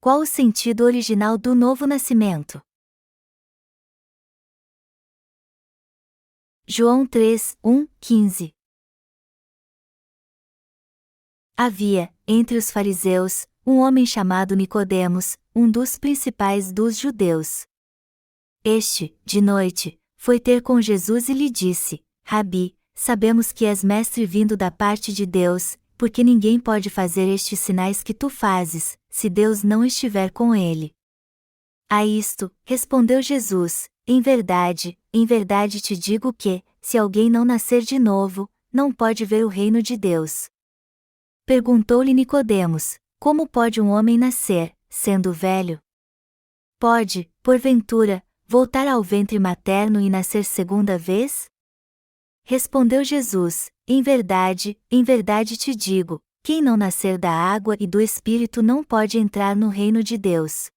Qual o sentido original do novo nascimento? João 3, 1, 15. Havia, entre os fariseus, um homem chamado Nicodemos, um dos principais dos judeus. Este, de noite, foi ter com Jesus e lhe disse: Rabi, sabemos que és mestre vindo da parte de Deus, porque ninguém pode fazer estes sinais que tu fazes, se Deus não estiver com ele. A isto, respondeu Jesus: em verdade te digo que, se alguém não nascer de novo, não pode ver o reino de Deus. Perguntou-lhe Nicodemos: como pode um homem nascer, sendo velho? Pode, porventura, voltar ao ventre materno e nascer segunda vez? Respondeu Jesus: em verdade te digo, quem não nascer da água e do Espírito não pode entrar no reino de Deus.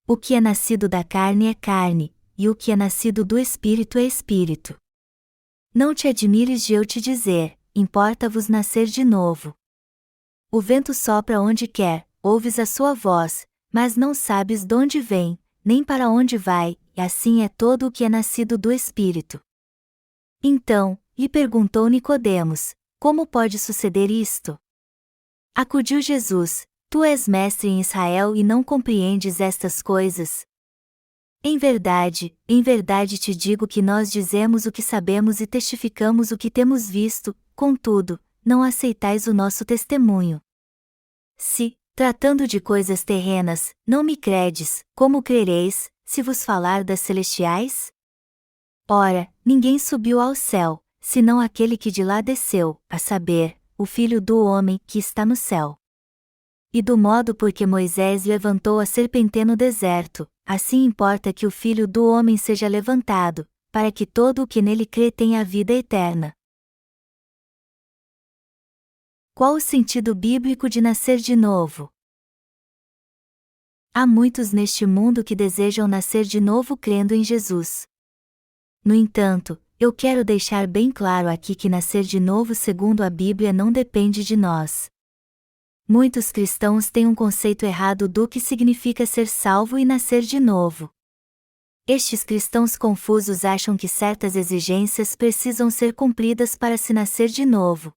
O que é nascido da carne é carne, e o que é nascido do Espírito é Espírito. Não te admires de eu te dizer: importa-vos nascer de novo. O vento sopra onde quer, ouves a sua voz, mas não sabes donde vem, nem para onde vai, e assim é todo o que é nascido do Espírito. Então, lhe perguntou Nicodemos: como pode suceder isto? Acudiu Jesus: tu és mestre em Israel e não compreendes estas coisas? Em verdade te digo que nós dizemos o que sabemos e testificamos o que temos visto, contudo, não aceitais o nosso testemunho. Se, tratando de coisas terrenas, não me credes, como crereis, se vos falar das celestiais? Ora, ninguém subiu ao céu, senão aquele que de lá desceu, a saber, o Filho do homem que está no céu. E do modo por que Moisés levantou a serpente no deserto, assim importa que o Filho do homem seja levantado, para que todo o que nele crê tenha a vida eterna. Qual o sentido bíblico de nascer de novo? Há muitos neste mundo que desejam nascer de novo crendo em Jesus. No entanto, eu quero deixar bem claro aqui que nascer de novo segundo a Bíblia não depende de nós. Muitos cristãos têm um conceito errado do que significa ser salvo e nascer de novo. Estes cristãos confusos acham que certas exigências precisam ser cumpridas para se nascer de novo.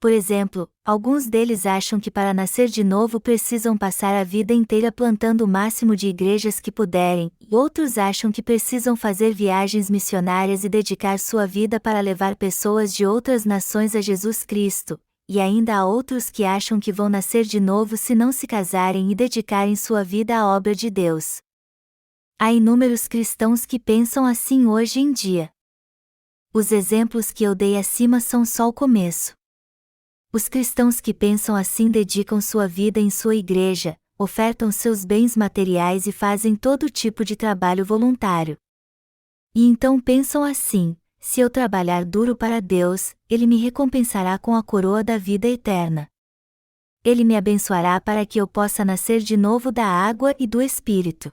Por exemplo, alguns deles acham que para nascer de novo precisam passar a vida inteira plantando o máximo de igrejas que puderem, e outros acham que precisam fazer viagens missionárias e dedicar sua vida para levar pessoas de outras nações a Jesus Cristo, e ainda há outros que acham que vão nascer de novo se não se casarem e dedicarem sua vida à obra de Deus. Há inúmeros cristãos que pensam assim hoje em dia. Os exemplos que eu dei acima são só o começo. Os cristãos que pensam assim dedicam sua vida em sua igreja, ofertam seus bens materiais e fazem todo tipo de trabalho voluntário. E então pensam assim: se eu trabalhar duro para Deus, Ele me recompensará com a coroa da vida eterna. Ele me abençoará para que eu possa nascer de novo da água e do Espírito.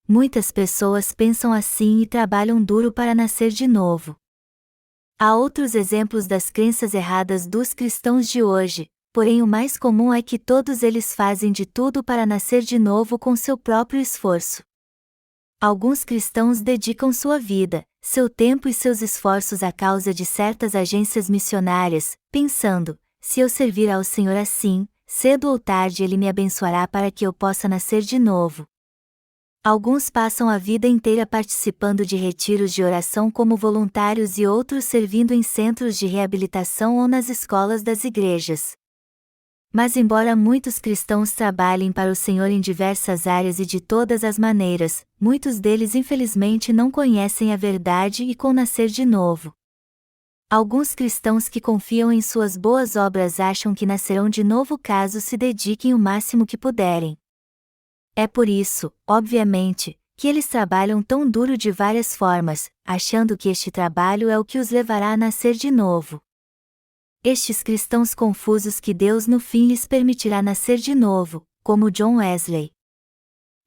Muitas pessoas pensam assim e trabalham duro para nascer de novo. Há outros exemplos das crenças erradas dos cristãos de hoje, porém o mais comum é que todos eles fazem de tudo para nascer de novo com seu próprio esforço. Alguns cristãos dedicam sua vida, seu tempo e seus esforços à causa de certas agências missionárias, pensando: se eu servir ao Senhor assim, cedo ou tarde Ele me abençoará para que eu possa nascer de novo. Alguns passam a vida inteira participando de retiros de oração como voluntários e outros servindo em centros de reabilitação ou nas escolas das igrejas. Mas embora muitos cristãos trabalhem para o Senhor em diversas áreas e de todas as maneiras, muitos deles infelizmente não conhecem a verdade e com nascer de novo. Alguns cristãos que confiam em suas boas obras acham que nascerão de novo caso se dediquem o máximo que puderem. É por isso, obviamente, que eles trabalham tão duro de várias formas, achando que este trabalho é o que os levará a nascer de novo. Estes cristãos confusos que Deus no fim lhes permitirá nascer de novo, como John Wesley.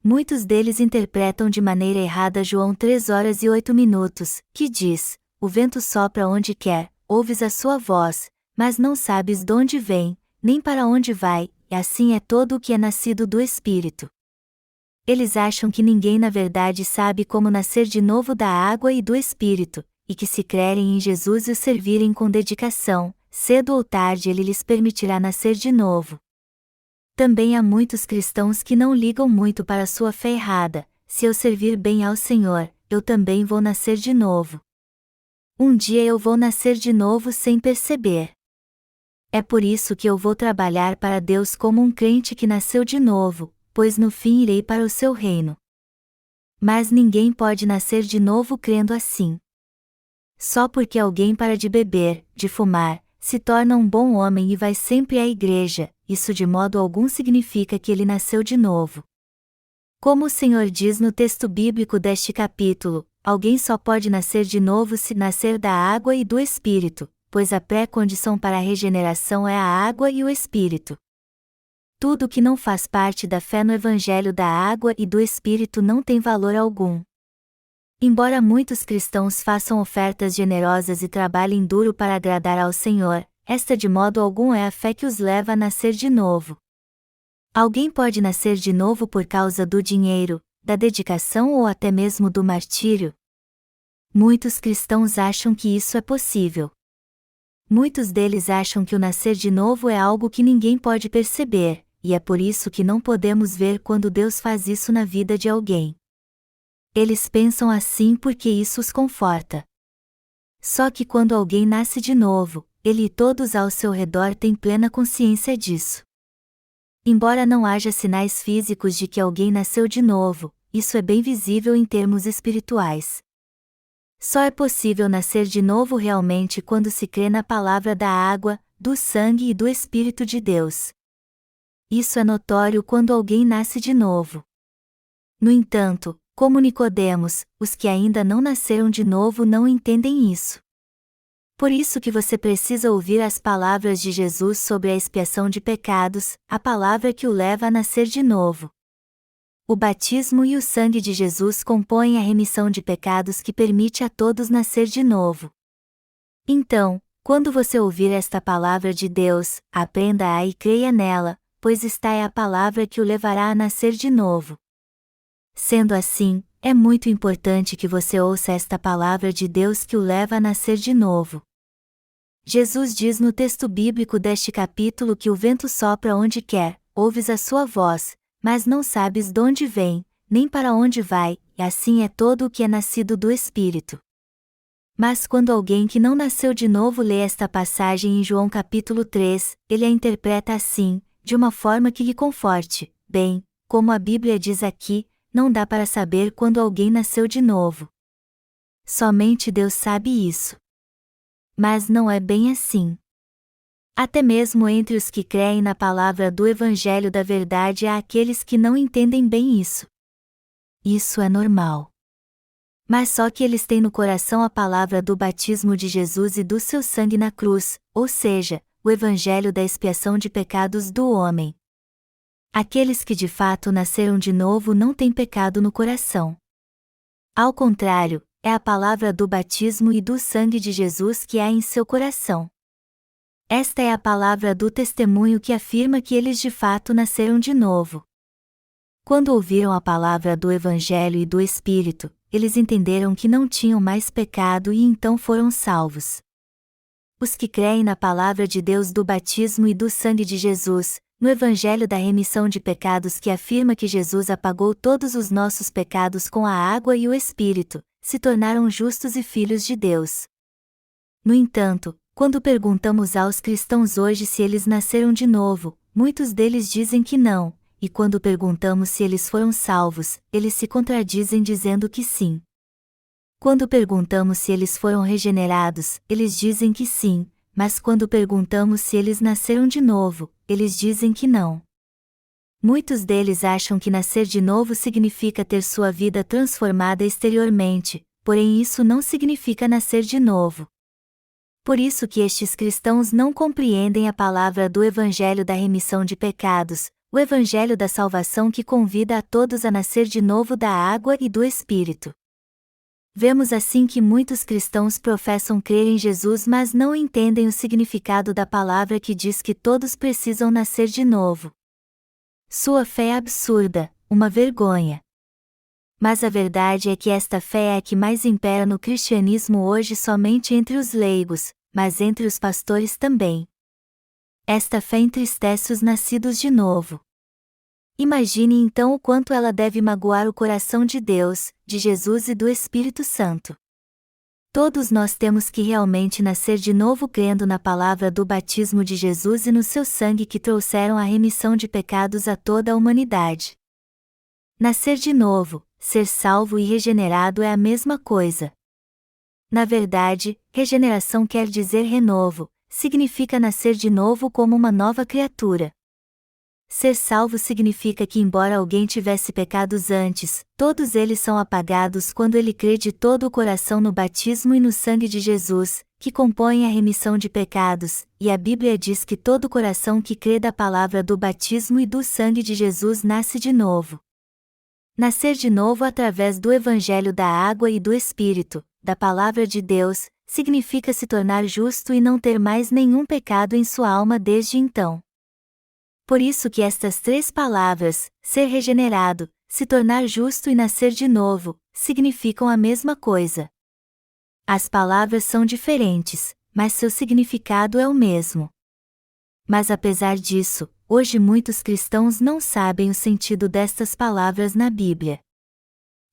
Muitos deles interpretam de maneira errada João 3:08, que diz: o vento sopra onde quer, ouves a sua voz, mas não sabes donde vem, nem para onde vai, e assim é todo o que é nascido do Espírito. Eles acham que ninguém na verdade sabe como nascer de novo da água e do Espírito, e que se crerem em Jesus e o servirem com dedicação, cedo ou tarde ele lhes permitirá nascer de novo. Também há muitos cristãos que não ligam muito para sua fé errada: se eu servir bem ao Senhor, eu também vou nascer de novo. Um dia eu vou nascer de novo sem perceber. É por isso que eu vou trabalhar para Deus como um crente que nasceu de novo, pois no fim irei para o seu reino. Mas ninguém pode nascer de novo crendo assim. Só porque alguém para de beber, de fumar, se torna um bom homem e vai sempre à igreja, isso de modo algum significa que ele nasceu de novo. Como o Senhor diz no texto bíblico deste capítulo, alguém só pode nascer de novo se nascer da água e do Espírito, pois a pré-condição para a regeneração é a água e o Espírito. Tudo que não faz parte da fé no Evangelho da água e do Espírito não tem valor algum. Embora muitos cristãos façam ofertas generosas e trabalhem duro para agradar ao Senhor, esta de modo algum é a fé que os leva a nascer de novo. Alguém pode nascer de novo por causa do dinheiro, da dedicação ou até mesmo do martírio? Muitos cristãos acham que isso é possível. Muitos deles acham que o nascer de novo é algo que ninguém pode perceber, e é por isso que não podemos ver quando Deus faz isso na vida de alguém. Eles pensam assim porque isso os conforta. Só que quando alguém nasce de novo, ele e todos ao seu redor têm plena consciência disso. Embora não haja sinais físicos de que alguém nasceu de novo, isso é bem visível em termos espirituais. Só é possível nascer de novo realmente quando se crê na palavra da água, do sangue e do Espírito de Deus. Isso é notório quando alguém nasce de novo. No entanto, como Nicodemos, os que ainda não nasceram de novo não entendem isso. Por isso que você precisa ouvir as palavras de Jesus sobre a expiação de pecados, a palavra que o leva a nascer de novo. O batismo e o sangue de Jesus compõem a remissão de pecados que permite a todos nascer de novo. Então, quando você ouvir esta palavra de Deus, aprenda-a e creia nela, pois esta é a palavra que o levará a nascer de novo. Sendo assim, é muito importante que você ouça esta palavra de Deus que o leva a nascer de novo. Jesus diz no texto bíblico deste capítulo que o vento sopra onde quer, ouves a sua voz, mas não sabes de onde vem, nem para onde vai, e assim é todo o que é nascido do Espírito. Mas quando alguém que não nasceu de novo lê esta passagem em João capítulo 3, ele a interpreta assim, de uma forma que lhe conforte: bem, como a Bíblia diz aqui, não dá para saber quando alguém nasceu de novo. Somente Deus sabe isso. Mas não é bem assim. Até mesmo entre os que creem na palavra do Evangelho da Verdade há aqueles que não entendem bem isso. Isso é normal. Mas só que eles têm no coração a palavra do batismo de Jesus e do seu sangue na cruz, ou seja, o Evangelho da expiação de pecados do homem. Aqueles que de fato nasceram de novo não têm pecado no coração. Ao contrário, é a palavra do batismo e do sangue de Jesus que há em seu coração. Esta é a palavra do testemunho que afirma que eles de fato nasceram de novo. Quando ouviram a palavra do Evangelho e do Espírito, eles entenderam que não tinham mais pecado e então foram salvos. Os que creem na palavra de Deus do batismo e do sangue de Jesus, no Evangelho da remissão de pecados que afirma que Jesus apagou todos os nossos pecados com a água e o Espírito, se tornaram justos e filhos de Deus. No entanto, quando perguntamos aos cristãos hoje se eles nasceram de novo, muitos deles dizem que não, e quando perguntamos se eles foram salvos, eles se contradizem dizendo que sim. Quando perguntamos se eles foram regenerados, eles dizem que sim, mas quando perguntamos se eles nasceram de novo, eles dizem que não. Muitos deles acham que nascer de novo significa ter sua vida transformada exteriormente, porém isso não significa nascer de novo. Por isso que estes cristãos não compreendem a palavra do Evangelho da remissão de pecados, o Evangelho da salvação que convida a todos a nascer de novo da água e do Espírito. Vemos assim que muitos cristãos professam crer em Jesus mas não entendem o significado da palavra que diz que todos precisam nascer de novo. Sua fé é absurda, uma vergonha. Mas a verdade é que esta fé é a que mais impera no cristianismo hoje somente entre os leigos, mas entre os pastores também. Esta fé entristece os nascidos de novo. Imagine então o quanto ela deve magoar o coração de Deus, de Jesus e do Espírito Santo. Todos nós temos que realmente nascer de novo crendo na palavra do batismo de Jesus e no seu sangue que trouxeram a remissão de pecados a toda a humanidade. Nascer de novo, ser salvo e regenerado é a mesma coisa. Na verdade, regeneração quer dizer renovo, significa nascer de novo como uma nova criatura. Ser salvo significa que, embora alguém tivesse pecados antes, todos eles são apagados quando ele crê de todo o coração no batismo e no sangue de Jesus, que compõem a remissão de pecados, e a Bíblia diz que todo coração que crê da palavra do batismo e do sangue de Jesus nasce de novo. Nascer de novo através do Evangelho da água e do Espírito, da palavra de Deus, significa se tornar justo e não ter mais nenhum pecado em sua alma desde então. Por isso que estas três palavras, ser regenerado, se tornar justo e nascer de novo, significam a mesma coisa. As palavras são diferentes, mas seu significado é o mesmo. Mas apesar disso, hoje muitos cristãos não sabem o sentido destas palavras na Bíblia.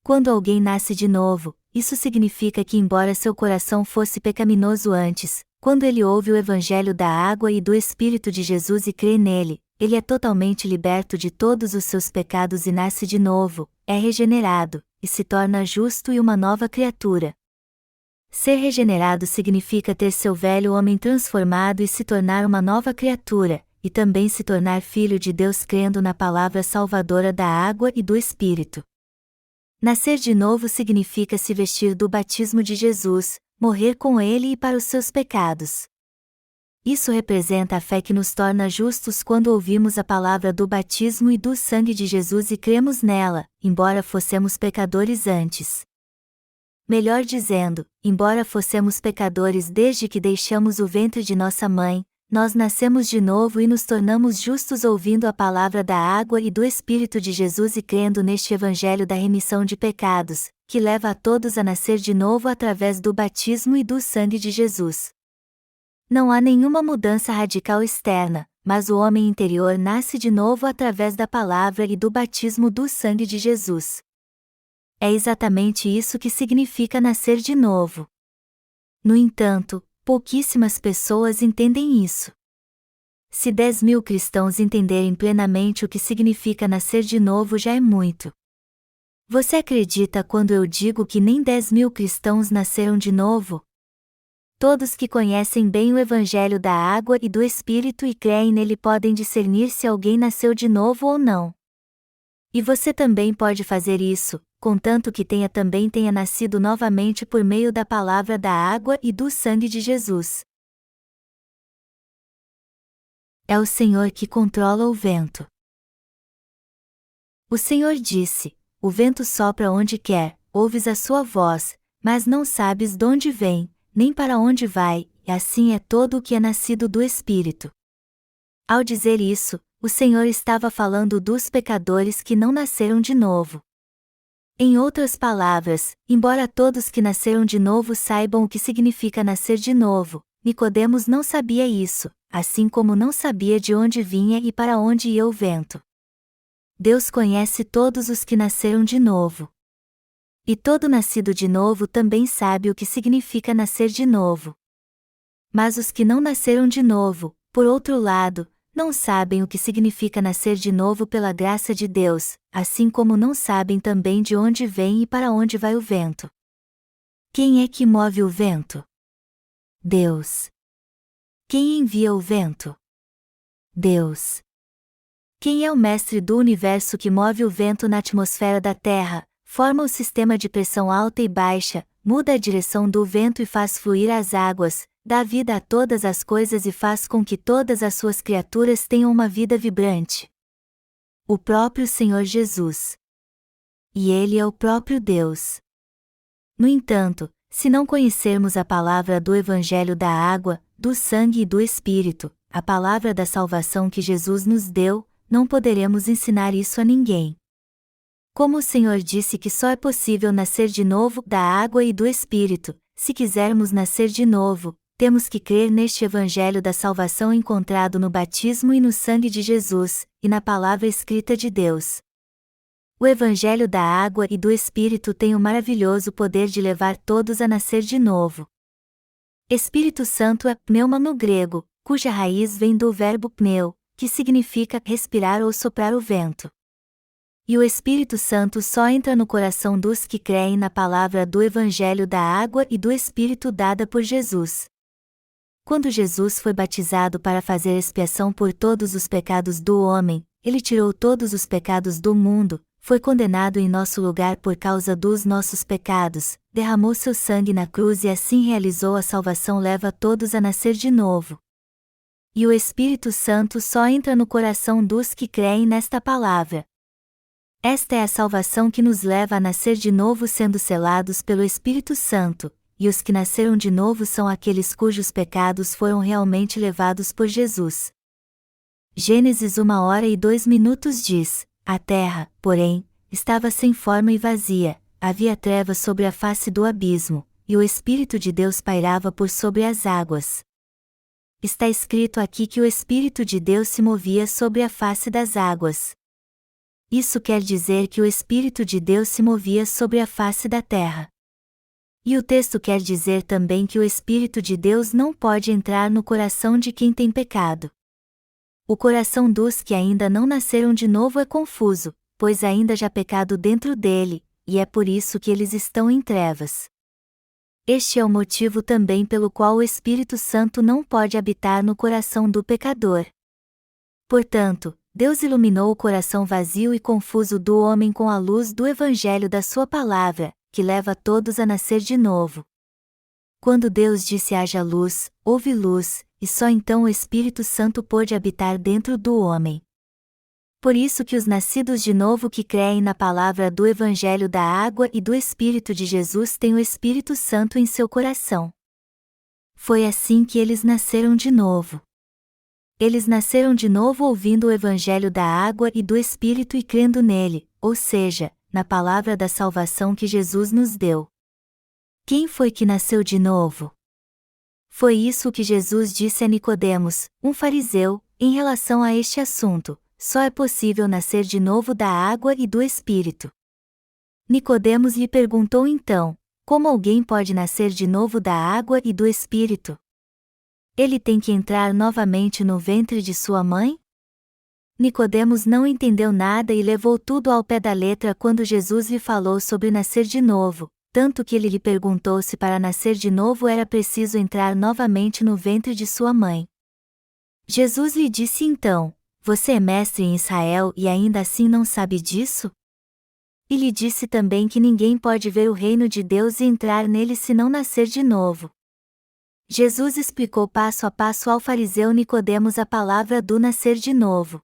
Quando alguém nasce de novo, isso significa que embora seu coração fosse pecaminoso antes, quando ele ouve o Evangelho da água e do Espírito de Jesus e crê nele, ele é totalmente liberto de todos os seus pecados e nasce de novo, é regenerado, e se torna justo e uma nova criatura. Ser regenerado significa ter seu velho homem transformado e se tornar uma nova criatura, e também se tornar filho de Deus crendo na palavra salvadora da água e do Espírito. Nascer de novo significa se vestir do batismo de Jesus, morrer com ele e para os seus pecados. Isso representa a fé que nos torna justos quando ouvimos a palavra do batismo e do sangue de Jesus e cremos nela, embora fossemos pecadores antes. Melhor dizendo, embora fossemos pecadores desde que deixamos o ventre de nossa mãe, nós nascemos de novo e nos tornamos justos ouvindo a palavra da água e do Espírito de Jesus e crendo neste Evangelho da remissão de pecados, que leva a todos a nascer de novo através do batismo e do sangue de Jesus. Não há nenhuma mudança radical externa, mas o homem interior nasce de novo através da palavra e do batismo do sangue de Jesus. É exatamente isso que significa nascer de novo. No entanto, pouquíssimas pessoas entendem isso. Se 10.000 cristãos entenderem plenamente o que significa nascer de novo já é muito. Você acredita quando eu digo que nem 10.000 cristãos nasceram de novo? Todos que conhecem bem o Evangelho da água e do Espírito e creem nele podem discernir se alguém nasceu de novo ou não. E você também pode fazer isso, contanto que também tenha nascido novamente por meio da palavra da água e do sangue de Jesus. É o Senhor que controla o vento. O Senhor disse: o vento sopra onde quer, ouves a sua voz, mas não sabes de onde vem, nem para onde vai, e assim é todo o que é nascido do Espírito. Ao dizer isso, o Senhor estava falando dos pecadores que não nasceram de novo. Em outras palavras, embora todos que nasceram de novo saibam o que significa nascer de novo, Nicodemos não sabia isso, assim como não sabia de onde vinha e para onde ia o vento. Deus conhece todos os que nasceram de novo. E todo nascido de novo também sabe o que significa nascer de novo. Mas os que não nasceram de novo, por outro lado, não sabem o que significa nascer de novo pela graça de Deus, assim como não sabem também de onde vem e para onde vai o vento. Quem é que move o vento? Deus. Quem envia o vento? Deus. Quem é o mestre do universo que move o vento na atmosfera da Terra, forma o sistema de pressão alta e baixa, muda a direção do vento e faz fluir as águas, dá vida a todas as coisas e faz com que todas as suas criaturas tenham uma vida vibrante? O próprio Senhor Jesus. E Ele é o próprio Deus. No entanto, se não conhecermos a palavra do Evangelho da água, do sangue e do Espírito, a palavra da salvação que Jesus nos deu, não poderemos ensinar isso a ninguém. Como o Senhor disse que só é possível nascer de novo da água e do Espírito, se quisermos nascer de novo, temos que crer neste Evangelho da salvação encontrado no batismo e no sangue de Jesus, e na palavra escrita de Deus. O Evangelho da água e do Espírito tem o maravilhoso poder de levar todos a nascer de novo. Espírito Santo é pneuma no grego, cuja raiz vem do verbo pneu, que significa respirar ou soprar o vento. E o Espírito Santo só entra no coração dos que creem na palavra do Evangelho da água e do Espírito dada por Jesus. Quando Jesus foi batizado para fazer expiação por todos os pecados do homem, ele tirou todos os pecados do mundo, foi condenado em nosso lugar por causa dos nossos pecados, derramou seu sangue na cruz e assim realizou a salvação, leva todos a nascer de novo. E o Espírito Santo só entra no coração dos que creem nesta palavra. Esta é a salvação que nos leva a nascer de novo sendo selados pelo Espírito Santo, e os que nasceram de novo são aqueles cujos pecados foram realmente levados por Jesus. Gênesis 1h02 diz: a terra, porém, estava sem forma e vazia, havia trevas sobre a face do abismo, e o Espírito de Deus pairava por sobre as águas. Está escrito aqui que o Espírito de Deus se movia sobre a face das águas. Isso quer dizer que o Espírito de Deus se movia sobre a face da terra. E o texto quer dizer também que o Espírito de Deus não pode entrar no coração de quem tem pecado. O coração dos que ainda não nasceram de novo é confuso, pois ainda já há pecado dentro dele, e é por isso que eles estão em trevas. Este é o motivo também pelo qual o Espírito Santo não pode habitar no coração do pecador. Portanto, Deus iluminou o coração vazio e confuso do homem com a luz do Evangelho da sua palavra, que leva todos a nascer de novo. Quando Deus disse haja luz, houve luz, e só então o Espírito Santo pôde habitar dentro do homem. Por isso que os nascidos de novo que creem na palavra do Evangelho da água e do Espírito de Jesus têm o Espírito Santo em seu coração. Foi assim que eles nasceram de novo. Eles nasceram de novo ouvindo o Evangelho da água e do Espírito e crendo nele, ou seja, na palavra da salvação que Jesus nos deu. Quem foi que nasceu de novo? Foi isso que Jesus disse a Nicodemos, um fariseu, em relação a este assunto: só é possível nascer de novo da água e do Espírito. Nicodemos lhe perguntou então: como alguém pode nascer de novo da água e do Espírito? Ele tem que entrar novamente no ventre de sua mãe? Nicodemos não entendeu nada e levou tudo ao pé da letra quando Jesus lhe falou sobre nascer de novo, tanto que ele lhe perguntou se para nascer de novo era preciso entrar novamente no ventre de sua mãe. Jesus lhe disse então: você é mestre em Israel e ainda assim não sabe disso? E lhe disse também que ninguém pode ver o reino de Deus e entrar nele se não nascer de novo. Jesus explicou passo a passo ao fariseu Nicodemos a palavra do nascer de novo.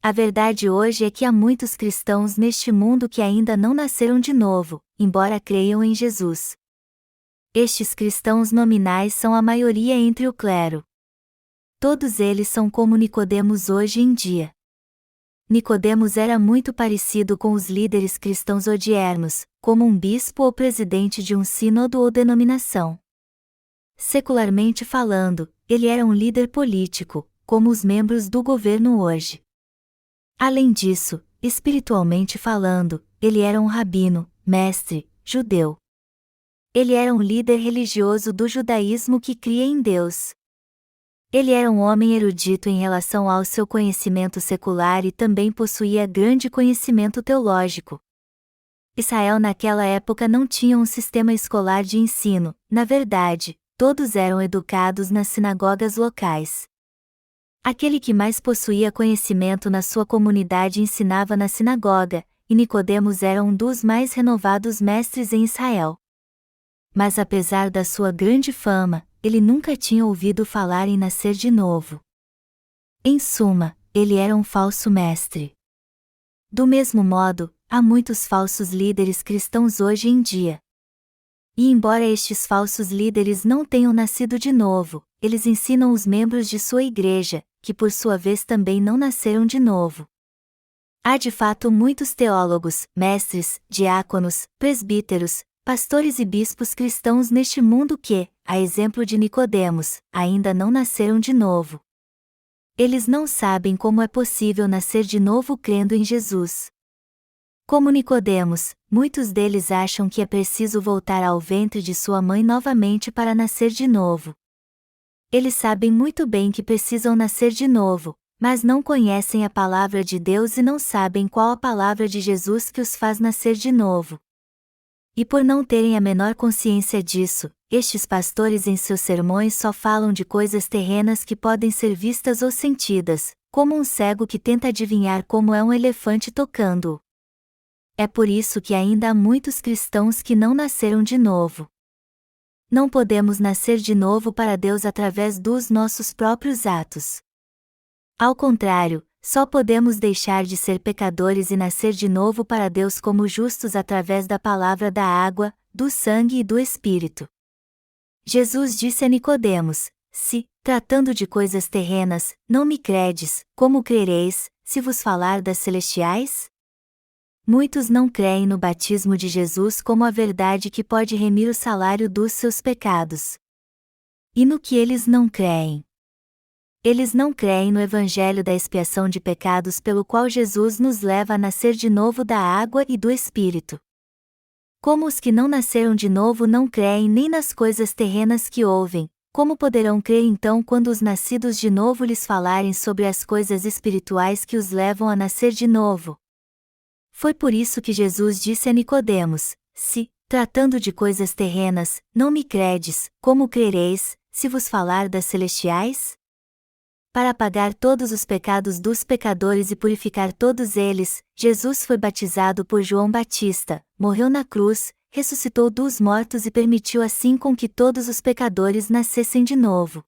A verdade hoje é que há muitos cristãos neste mundo que ainda não nasceram de novo, embora creiam em Jesus. Estes cristãos nominais são a maioria entre o clero. Todos eles são como Nicodemos hoje em dia. Nicodemos era muito parecido com os líderes cristãos odiernos, como um bispo ou presidente de um sínodo ou denominação. Secularmente falando, ele era um líder político, como os membros do governo hoje. Além disso, espiritualmente falando, ele era um rabino, mestre, judeu. Ele era um líder religioso do judaísmo que cria em Deus. Ele era um homem erudito em relação ao seu conhecimento secular e também possuía grande conhecimento teológico. Israel naquela época não tinha um sistema escolar de ensino, na verdade, todos eram educados nas sinagogas locais. Aquele que mais possuía conhecimento na sua comunidade ensinava na sinagoga, e Nicodemos era um dos mais renovados mestres em Israel. Mas apesar da sua grande fama, ele nunca tinha ouvido falar em nascer de novo. Em suma, ele era um falso mestre. Do mesmo modo, há muitos falsos líderes cristãos hoje em dia. E embora estes falsos líderes não tenham nascido de novo, eles ensinam os membros de sua igreja, que por sua vez também não nasceram de novo. Há de fato muitos teólogos, mestres, diáconos, presbíteros, pastores e bispos cristãos neste mundo que, a exemplo de Nicodemos, ainda não nasceram de novo. Eles não sabem como é possível nascer de novo crendo em Jesus. Como Nicodemos, muitos deles acham que é preciso voltar ao ventre de sua mãe novamente para nascer de novo. Eles sabem muito bem que precisam nascer de novo, mas não conhecem a palavra de Deus e não sabem qual a palavra de Jesus que os faz nascer de novo. E por não terem a menor consciência disso, estes pastores em seus sermões só falam de coisas terrenas que podem ser vistas ou sentidas, como um cego que tenta adivinhar como é um elefante tocando-o. É por isso que ainda há muitos cristãos que não nasceram de novo. Não podemos nascer de novo para Deus através dos nossos próprios atos. Ao contrário, só podemos deixar de ser pecadores e nascer de novo para Deus como justos através da palavra da água, do sangue e do Espírito. Jesus disse a Nicodemos: se, tratando de coisas terrenas, não me credes, como crereis, se vos falar das celestiais? Muitos não creem no batismo de Jesus como a verdade que pode remir o salário dos seus pecados. E no que eles não creem? Eles não creem no Evangelho da expiação de pecados pelo qual Jesus nos leva a nascer de novo da água e do Espírito. Como os que não nasceram de novo não creem nem nas coisas terrenas que ouvem, como poderão crer então quando os nascidos de novo lhes falarem sobre as coisas espirituais que os levam a nascer de novo? Foi por isso que Jesus disse a Nicodemos: se, tratando de coisas terrenas, não me credes, como crereis, se vos falar das celestiais? Para apagar todos os pecados dos pecadores e purificar todos eles, Jesus foi batizado por João Batista, morreu na cruz, ressuscitou dos mortos e permitiu assim com que todos os pecadores nascessem de novo.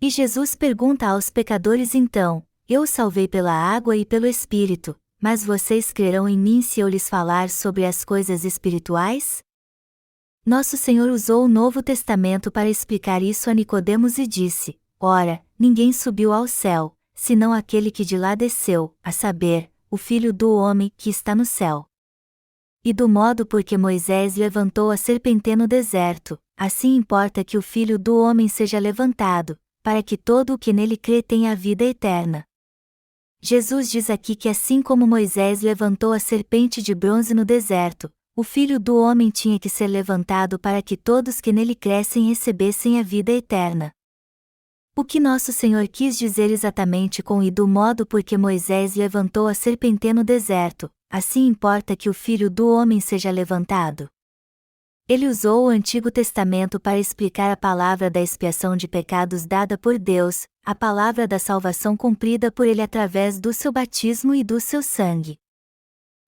E Jesus pergunta aos pecadores então: eu os salvei pela água e pelo Espírito, mas vocês crerão em mim se eu lhes falar sobre as coisas espirituais? Nosso Senhor usou o Novo Testamento para explicar isso a Nicodemos e disse: ora, ninguém subiu ao céu, senão aquele que de lá desceu, a saber, o Filho do Homem que está no céu. E do modo por que Moisés levantou a serpente no deserto, assim importa que o Filho do Homem seja levantado, para que todo o que nele crê tenha a vida eterna. Jesus diz aqui que assim como Moisés levantou a serpente de bronze no deserto, o Filho do Homem tinha que ser levantado para que todos que nele crescem recebessem a vida eterna. O que nosso Senhor quis dizer exatamente com e do modo por que Moisés levantou a serpente no deserto, assim importa que o Filho do Homem seja levantado? Ele usou o Antigo Testamento para explicar a palavra da expiação de pecados dada por Deus, a palavra da salvação cumprida por ele através do seu batismo e do seu sangue.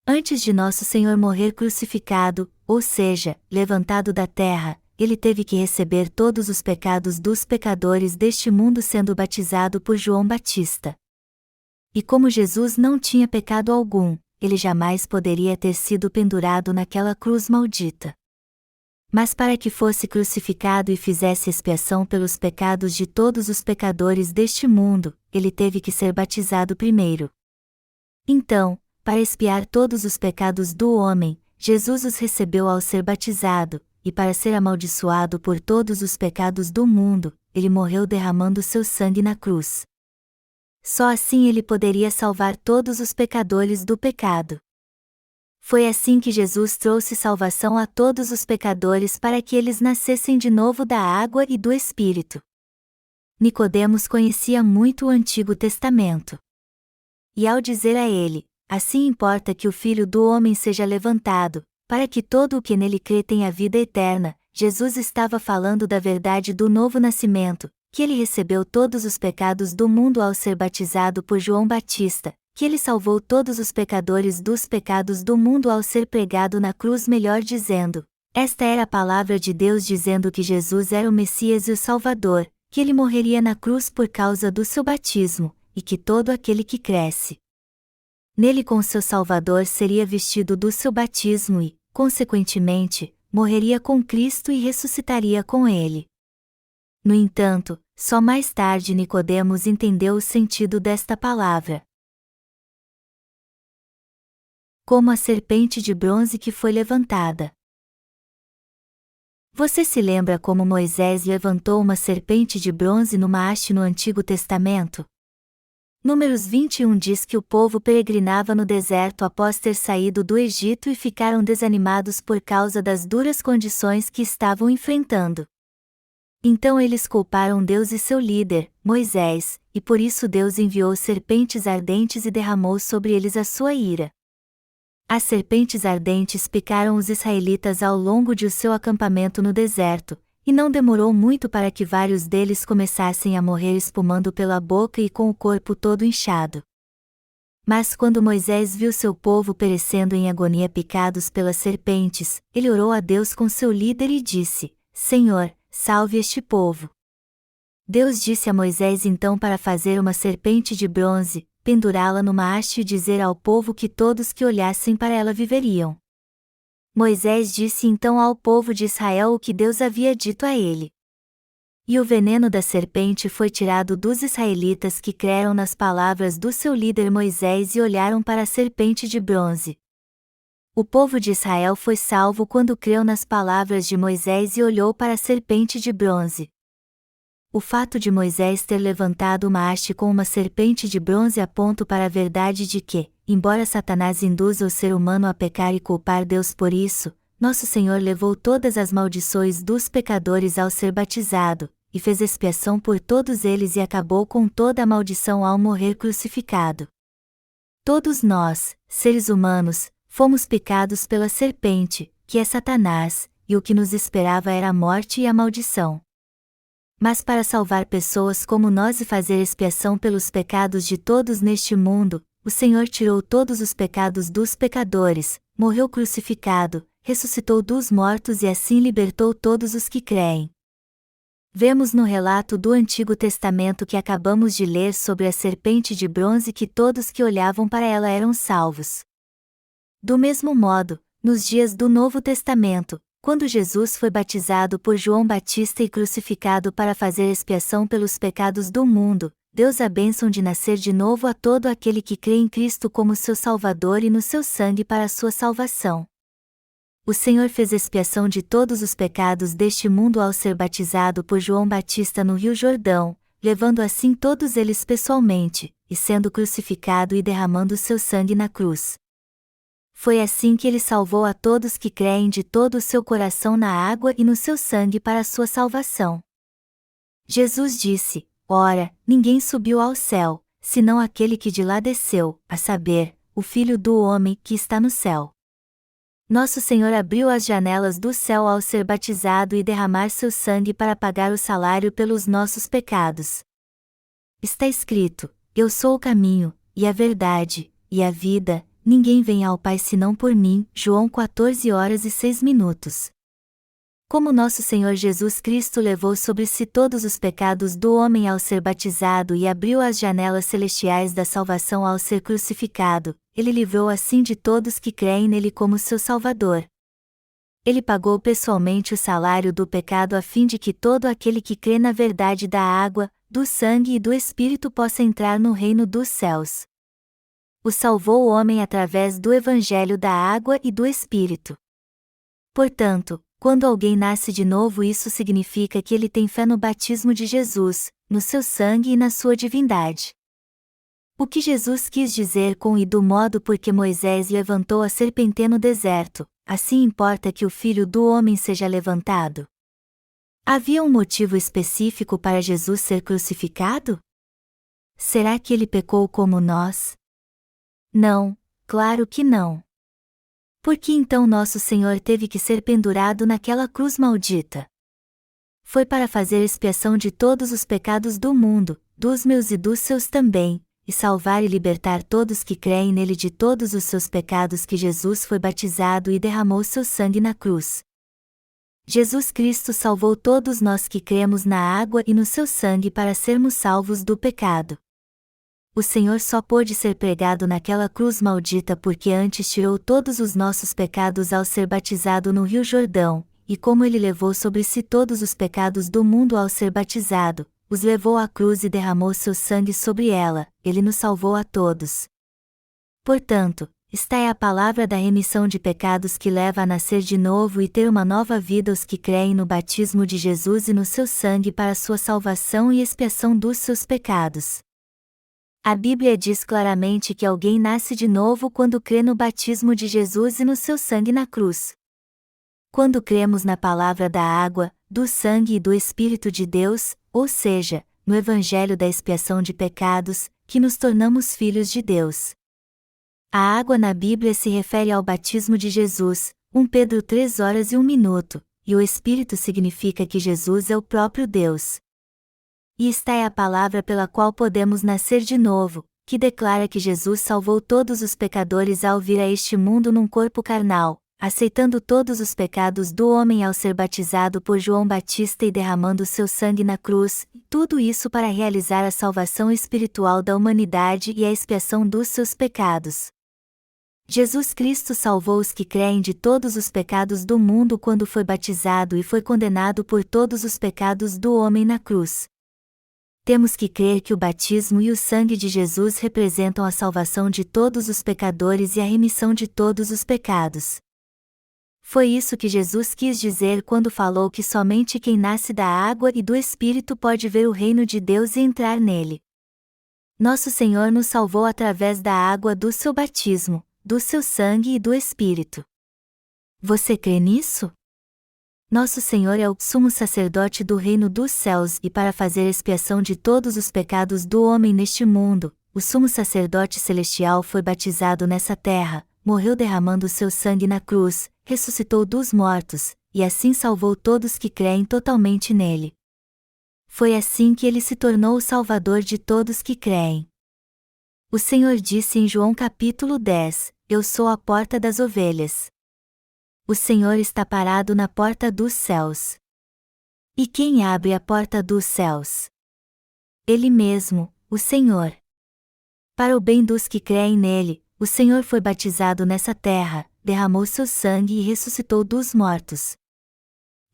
Antes de nosso Senhor morrer crucificado, ou seja, levantado da terra, ele teve que receber todos os pecados dos pecadores deste mundo sendo batizado por João Batista. E como Jesus não tinha pecado algum, ele jamais poderia ter sido pendurado naquela cruz maldita. Mas para que fosse crucificado e fizesse expiação pelos pecados de todos os pecadores deste mundo, ele teve que ser batizado primeiro. Então, para expiar todos os pecados do homem, Jesus os recebeu ao ser batizado, e para ser amaldiçoado por todos os pecados do mundo, ele morreu derramando seu sangue na cruz. Só assim ele poderia salvar todos os pecadores do pecado. Foi assim que Jesus trouxe salvação a todos os pecadores para que eles nascessem de novo da água e do Espírito. Nicodemos conhecia muito o Antigo Testamento. E ao dizer a ele: assim importa que o Filho do Homem seja levantado, para que todo o que nele crê tenha vida eterna, Jesus estava falando da verdade do novo nascimento, que ele recebeu todos os pecados do mundo ao ser batizado por João Batista, que ele salvou todos os pecadores dos pecados do mundo ao ser pregado na cruz, melhor dizendo. Esta era a palavra de Deus dizendo que Jesus era o Messias e o Salvador, que ele morreria na cruz por causa do seu batismo, e que todo aquele que cresce nele com seu Salvador seria vestido do seu batismo e, consequentemente, morreria com Cristo e ressuscitaria com ele. No entanto, Só mais tarde Nicodemos entendeu o sentido desta palavra. Como a serpente de bronze que foi levantada. Você se lembra como Moisés levantou uma serpente de bronze numa haste no Antigo Testamento? Números 21 diz que o povo peregrinava no deserto após ter saído do Egito e ficaram desanimados por causa das duras condições que estavam enfrentando. Então eles culparam Deus e seu líder, Moisés, e por isso Deus enviou serpentes ardentes e derramou sobre eles a sua ira. As serpentes ardentes picaram os israelitas ao longo de seu acampamento no deserto, e não demorou muito para que vários deles começassem a morrer espumando pela boca e com o corpo todo inchado. Mas quando Moisés viu seu povo perecendo em agonia picados pelas serpentes, ele orou a Deus com seu líder e disse: Senhor, salve este povo. Deus disse a Moisés então para fazer uma serpente de bronze, pendurá-la numa haste e dizer ao povo que todos que olhassem para ela viveriam. Moisés disse então ao povo de Israel o que Deus havia dito a ele. E o veneno da serpente foi tirado dos israelitas que creram nas palavras do seu líder Moisés e olharam para a serpente de bronze. O povo de Israel foi salvo quando creu nas palavras de Moisés e olhou para a serpente de bronze. O fato de Moisés ter levantado uma haste com uma serpente de bronze aponta para a verdade de que, embora Satanás induza o ser humano a pecar e culpar Deus por isso, nosso Senhor levou todas as maldições dos pecadores ao ser batizado, e fez expiação por todos eles e acabou com toda a maldição ao morrer crucificado. Todos nós, seres humanos, fomos picados pela serpente, que é Satanás, e o que nos esperava era a morte e a maldição. Mas para salvar pessoas como nós e fazer expiação pelos pecados de todos neste mundo, o Senhor tirou todos os pecados dos pecadores, morreu crucificado, ressuscitou dos mortos e assim libertou todos os que creem. Vemos no relato do Antigo Testamento que acabamos de ler sobre a serpente de bronze que todos que olhavam para ela eram salvos. Do mesmo modo, nos dias do Novo Testamento, quando Jesus foi batizado por João Batista e crucificado para fazer expiação pelos pecados do mundo, Deus a bênção de nascer de novo a todo aquele que crê em Cristo como seu Salvador e no seu sangue para a sua salvação. O Senhor fez expiação de todos os pecados deste mundo ao ser batizado por João Batista no Rio Jordão, levando assim todos eles pessoalmente, e sendo crucificado e derramando seu sangue na cruz. Foi assim que ele salvou a todos que creem de todo o seu coração na água e no seu sangue para a sua salvação. Jesus disse: Ora, ninguém subiu ao céu, senão aquele que de lá desceu, a saber, o Filho do Homem que está no céu. Nosso Senhor abriu as janelas do céu ao ser batizado e derramar seu sangue para pagar o salário pelos nossos pecados. Está escrito: Eu sou o caminho, e a verdade, e a vida. Ninguém vem ao Pai senão por mim. João 14h06. Como nosso Senhor Jesus Cristo levou sobre si todos os pecados do homem ao ser batizado e abriu as janelas celestiais da salvação ao ser crucificado, ele livrou assim de todos que creem nele como seu Salvador. Ele pagou pessoalmente o salário do pecado a fim de que todo aquele que crê na verdade da água, do sangue e do Espírito possa entrar no reino dos céus. O salvou o homem através do Evangelho da água e do Espírito. Portanto, quando alguém nasce de novo, isso significa que ele tem fé no batismo de Jesus, no seu sangue e na sua divindade. O que Jesus quis dizer com "e do modo por que Moisés levantou a serpente no deserto, assim importa que o Filho do Homem seja levantado"? Havia um motivo específico para Jesus ser crucificado? Será que ele pecou como nós? Não, claro que não. Por que então nosso Senhor teve que ser pendurado naquela cruz maldita? Foi para fazer expiação de todos os pecados do mundo, dos meus e dos seus também, e salvar e libertar todos que creem nele de todos os seus pecados que Jesus foi batizado e derramou seu sangue na cruz. Jesus Cristo salvou todos nós que cremos na água e no seu sangue para sermos salvos do pecado. O Senhor só pôde ser pregado naquela cruz maldita porque antes tirou todos os nossos pecados ao ser batizado no Rio Jordão, e como ele levou sobre si todos os pecados do mundo ao ser batizado, os levou à cruz e derramou seu sangue sobre ela, ele nos salvou a todos. Portanto, esta é a palavra da remissão de pecados que leva a nascer de novo e ter uma nova vida os que creem no batismo de Jesus e no seu sangue para sua salvação e expiação dos seus pecados. A Bíblia diz claramente que alguém nasce de novo quando crê no batismo de Jesus e no seu sangue na cruz. Quando cremos na palavra da água, do sangue e do Espírito de Deus, ou seja, no Evangelho da expiação de pecados, que nos tornamos filhos de Deus. A água na Bíblia se refere ao batismo de Jesus, 1 Pedro 3:01, e o Espírito significa que Jesus é o próprio Deus. E esta é a palavra pela qual podemos nascer de novo, que declara que Jesus salvou todos os pecadores ao vir a este mundo num corpo carnal, aceitando todos os pecados do homem ao ser batizado por João Batista e derramando seu sangue na cruz, tudo isso para realizar a salvação espiritual da humanidade e a expiação dos seus pecados. Jesus Cristo salvou os que creem de todos os pecados do mundo quando foi batizado e foi condenado por todos os pecados do homem na cruz. Temos que crer que o batismo e o sangue de Jesus representam a salvação de todos os pecadores e a remissão de todos os pecados. Foi isso que Jesus quis dizer quando falou que somente quem nasce da água e do Espírito pode ver o reino de Deus e entrar nele. Nosso Senhor nos salvou através da água do seu batismo, do seu sangue e do Espírito. Você crê nisso? Nosso Senhor é o sumo sacerdote do reino dos céus e para fazer expiação de todos os pecados do homem neste mundo, o sumo sacerdote celestial foi batizado nessa terra, morreu derramando seu sangue na cruz, ressuscitou dos mortos, e assim salvou todos que creem totalmente nele. Foi assim que ele se tornou o Salvador de todos que creem. O Senhor disse em João capítulo 10, Eu sou a porta das ovelhas. O Senhor está parado na porta dos céus. E quem abre a porta dos céus? Ele mesmo, o Senhor. Para o bem dos que creem nele, o Senhor foi batizado nessa terra, derramou seu sangue e ressuscitou dos mortos.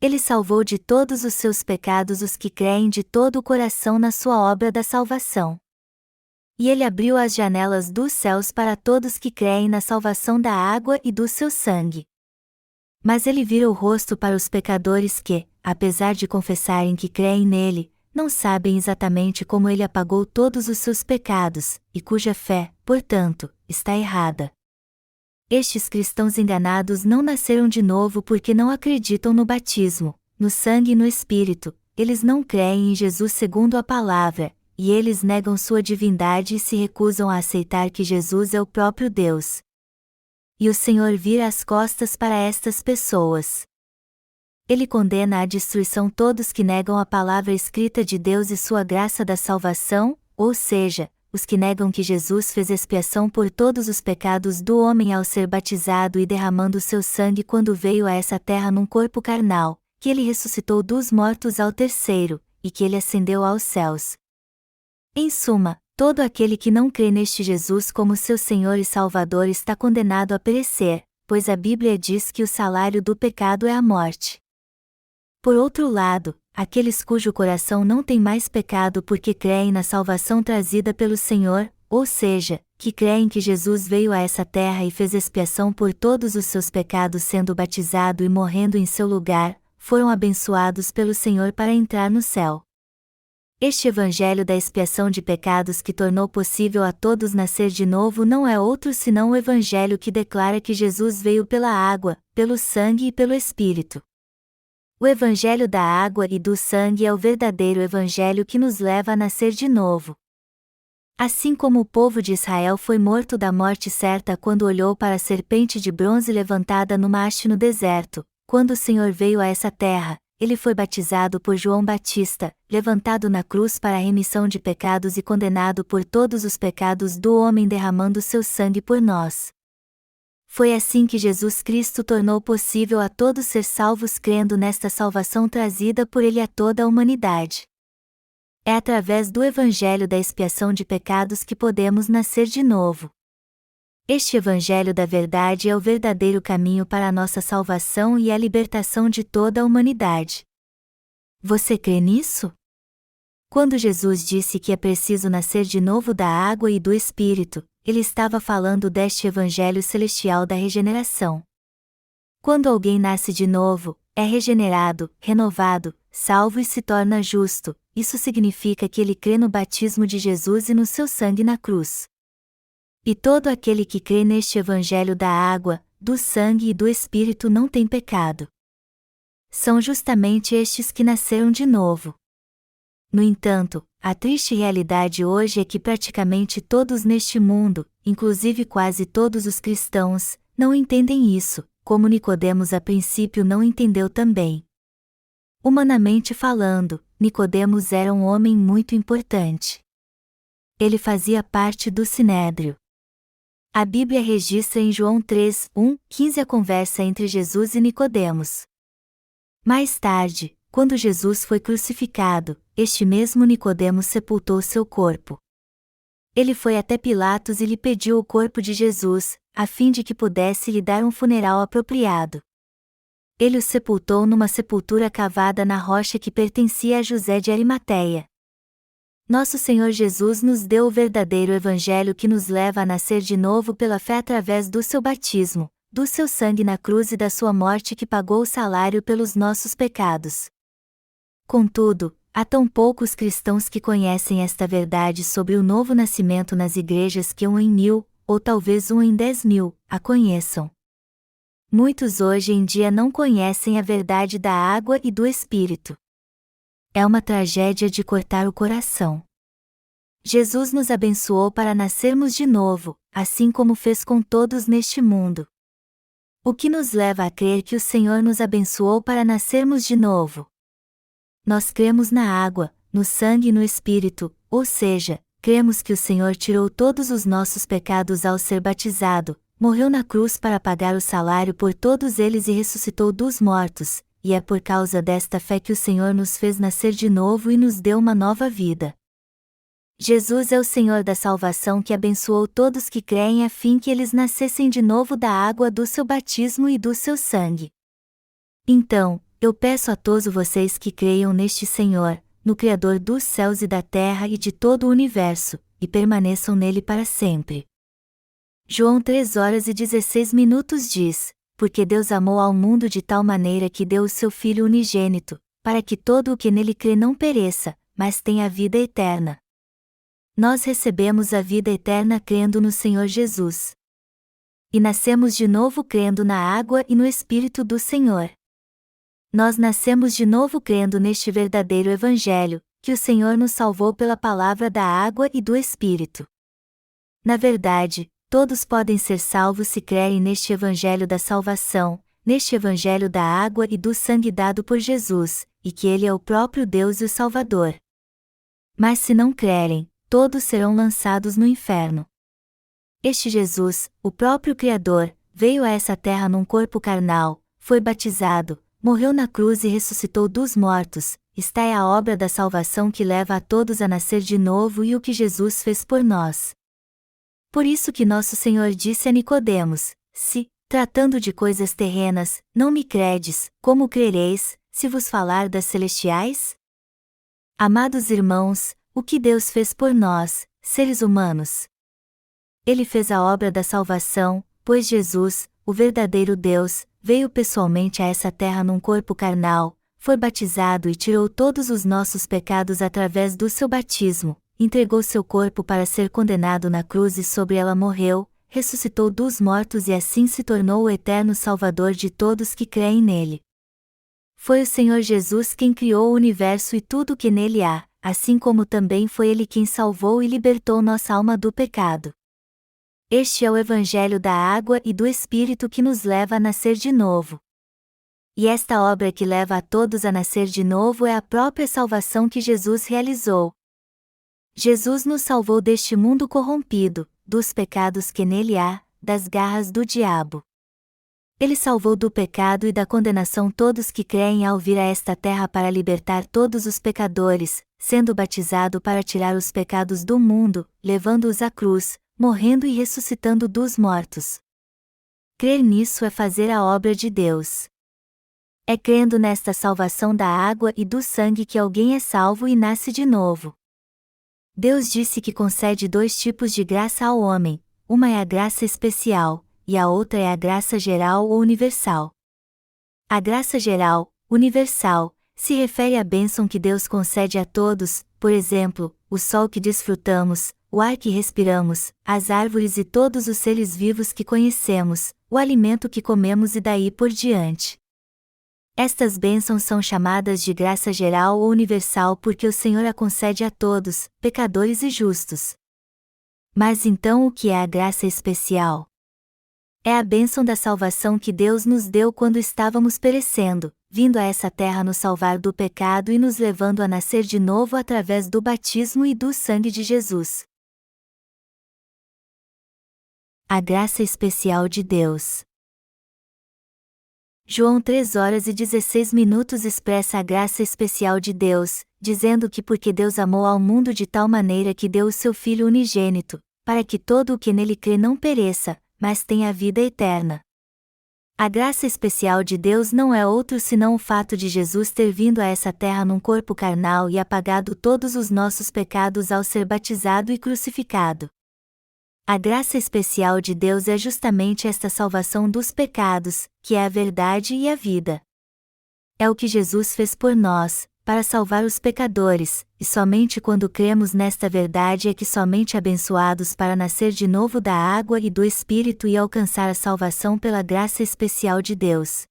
Ele salvou de todos os seus pecados os que creem de todo o coração na sua obra da salvação. E ele abriu as janelas dos céus para todos que creem na salvação da água e do seu sangue. Mas ele vira o rosto para os pecadores que, apesar de confessarem que creem nele, não sabem exatamente como ele apagou todos os seus pecados, e cuja fé, portanto, está errada. Estes cristãos enganados não nasceram de novo porque não acreditam no batismo, no sangue e no Espírito, eles não creem em Jesus segundo a palavra, e eles negam sua divindade e se recusam a aceitar que Jesus é o próprio Deus. E o Senhor vira as costas para estas pessoas. Ele condena à destruição todos que negam a palavra escrita de Deus e sua graça da salvação, ou seja, os que negam que Jesus fez expiação por todos os pecados do homem ao ser batizado e derramando seu sangue quando veio a essa terra num corpo carnal, que ele ressuscitou dos mortos ao terceiro, e que ele ascendeu aos céus. Em suma, todo aquele que não crê neste Jesus como seu Senhor e Salvador está condenado a perecer, pois a Bíblia diz que o salário do pecado é a morte. Por outro lado, aqueles cujo coração não tem mais pecado porque creem na salvação trazida pelo Senhor, ou seja, que creem que Jesus veio a essa terra e fez expiação por todos os seus pecados sendo batizado e morrendo em seu lugar, foram abençoados pelo Senhor para entrar no céu. Este evangelho da expiação de pecados que tornou possível a todos nascer de novo não é outro senão o evangelho que declara que Jesus veio pela água, pelo sangue e pelo Espírito. O evangelho da água e do sangue é o verdadeiro evangelho que nos leva a nascer de novo. Assim como o povo de Israel foi morto da morte certa quando olhou para a serpente de bronze levantada numa haste no deserto, quando o Senhor veio a essa terra, ele foi batizado por João Batista, levantado na cruz para a remissão de pecados e condenado por todos os pecados do homem derramando seu sangue por nós. Foi assim que Jesus Cristo tornou possível a todos ser salvos crendo nesta salvação trazida por ele a toda a humanidade. É através do evangelho da expiação de pecados que podemos nascer de novo. Este evangelho da verdade é o verdadeiro caminho para a nossa salvação e a libertação de toda a humanidade. Você crê nisso? Quando Jesus disse que é preciso nascer de novo da água e do Espírito, ele estava falando deste evangelho celestial da regeneração. Quando alguém nasce de novo, é regenerado, renovado, salvo e se torna justo, isso significa que ele crê no batismo de Jesus e no seu sangue na cruz. E todo aquele que crê neste evangelho da água, do sangue e do Espírito não tem pecado. São justamente estes que nasceram de novo. No entanto, a triste realidade hoje é que praticamente todos neste mundo, inclusive quase todos os cristãos, não entendem isso, como Nicodemos a princípio não entendeu também. Humanamente falando, Nicodemos era um homem muito importante. Ele fazia parte do Sinédrio. A Bíblia registra em João 3:15 a conversa entre Jesus e Nicodemos. Mais tarde, quando Jesus foi crucificado, este mesmo Nicodemos sepultou seu corpo. Ele foi até Pilatos e lhe pediu o corpo de Jesus, a fim de que pudesse lhe dar um funeral apropriado. Ele o sepultou numa sepultura cavada na rocha que pertencia a José de Arimateia. Nosso Senhor Jesus nos deu o verdadeiro evangelho que nos leva a nascer de novo pela fé através do seu batismo, do seu sangue na cruz e da sua morte que pagou o salário pelos nossos pecados. Contudo, há tão poucos cristãos que conhecem esta verdade sobre o novo nascimento nas igrejas que 1 em 1000, ou talvez 1 em 10.000, a conheçam. Muitos hoje em dia não conhecem a verdade da água e do Espírito. É uma tragédia de cortar o coração. Jesus nos abençoou para nascermos de novo, assim como fez com todos neste mundo. O que nos leva a crer que o Senhor nos abençoou para nascermos de novo? Nós cremos na água, no sangue e no Espírito, ou seja, cremos que o Senhor tirou todos os nossos pecados ao ser batizado, morreu na cruz para pagar o salário por todos eles e ressuscitou dos mortos, e é por causa desta fé que o Senhor nos fez nascer de novo e nos deu uma nova vida. Jesus é o Senhor da salvação que abençoou todos que creem a fim que eles nascessem de novo da água do seu batismo e do seu sangue. Então, eu peço a todos vocês que creiam neste Senhor, no Criador dos céus e da terra e de todo o universo, e permaneçam nele para sempre. João 3:16 diz: Porque Deus amou ao mundo de tal maneira que deu o seu Filho unigênito, para que todo o que nele crê não pereça, mas tenha a vida eterna. Nós recebemos a vida eterna crendo no Senhor Jesus. E nascemos de novo crendo na água e no Espírito do Senhor. Nós nascemos de novo crendo neste verdadeiro Evangelho, que o Senhor nos salvou pela palavra da água e do Espírito. Na verdade, todos podem ser salvos se crerem neste Evangelho da salvação, neste Evangelho da água e do sangue dado por Jesus, e que Ele é o próprio Deus e o Salvador. Mas se não crerem, todos serão lançados no inferno. Este Jesus, o próprio Criador, veio a essa terra num corpo carnal, foi batizado, morreu na cruz e ressuscitou dos mortos. Esta é a obra da salvação que leva a todos a nascer de novo e o que Jesus fez por nós. Por isso que nosso Senhor disse a Nicodemos: Se, tratando de coisas terrenas, não me credes, como crereis, se vos falar das celestiais? Amados irmãos, o que Deus fez por nós, seres humanos? Ele fez a obra da salvação, pois Jesus, o verdadeiro Deus, veio pessoalmente a essa terra num corpo carnal, foi batizado e tirou todos os nossos pecados através do seu batismo, entregou seu corpo para ser condenado na cruz e sobre ela morreu, ressuscitou dos mortos e assim se tornou o eterno Salvador de todos que creem nele. Foi o Senhor Jesus quem criou o universo e tudo o que nele há, assim como também foi Ele quem salvou e libertou nossa alma do pecado. Este é o Evangelho da água e do Espírito que nos leva a nascer de novo. E esta obra que leva a todos a nascer de novo é a própria salvação que Jesus realizou. Jesus nos salvou deste mundo corrompido, dos pecados que nele há, das garras do diabo. Ele salvou do pecado e da condenação todos que creem ao vir a esta terra para libertar todos os pecadores, sendo batizado para tirar os pecados do mundo, levando-os à cruz, morrendo e ressuscitando dos mortos. Crer nisso é fazer a obra de Deus. É crendo nesta salvação da água e do sangue que alguém é salvo e nasce de novo. Deus disse que concede dois tipos de graça ao homem, uma é a graça especial, e a outra é a graça geral ou universal. A graça geral, universal, se refere à bênção que Deus concede a todos, por exemplo, o sol que desfrutamos, o ar que respiramos, as árvores e todos os seres vivos que conhecemos, o alimento que comemos e daí por diante. Estas bênçãos são chamadas de graça geral ou universal porque o Senhor a concede a todos, pecadores e justos. Mas então o que é a graça especial? É a bênção da salvação que Deus nos deu quando estávamos perecendo, vindo a essa terra nos salvar do pecado e nos levando a nascer de novo através do batismo e do sangue de Jesus. A graça especial de Deus. João 3:16 expressa a graça especial de Deus, dizendo que porque Deus amou ao mundo de tal maneira que deu o seu Filho unigênito, para que todo o que nele crê não pereça, mas tenha a vida eterna. A graça especial de Deus não é outro senão o fato de Jesus ter vindo a essa terra num corpo carnal e apagado todos os nossos pecados ao ser batizado e crucificado. A graça especial de Deus é justamente esta salvação dos pecados, que é a verdade e a vida. É o que Jesus fez por nós, para salvar os pecadores, e somente quando cremos nesta verdade é que somente abençoados para nascer de novo da água e do Espírito e alcançar a salvação pela graça especial de Deus.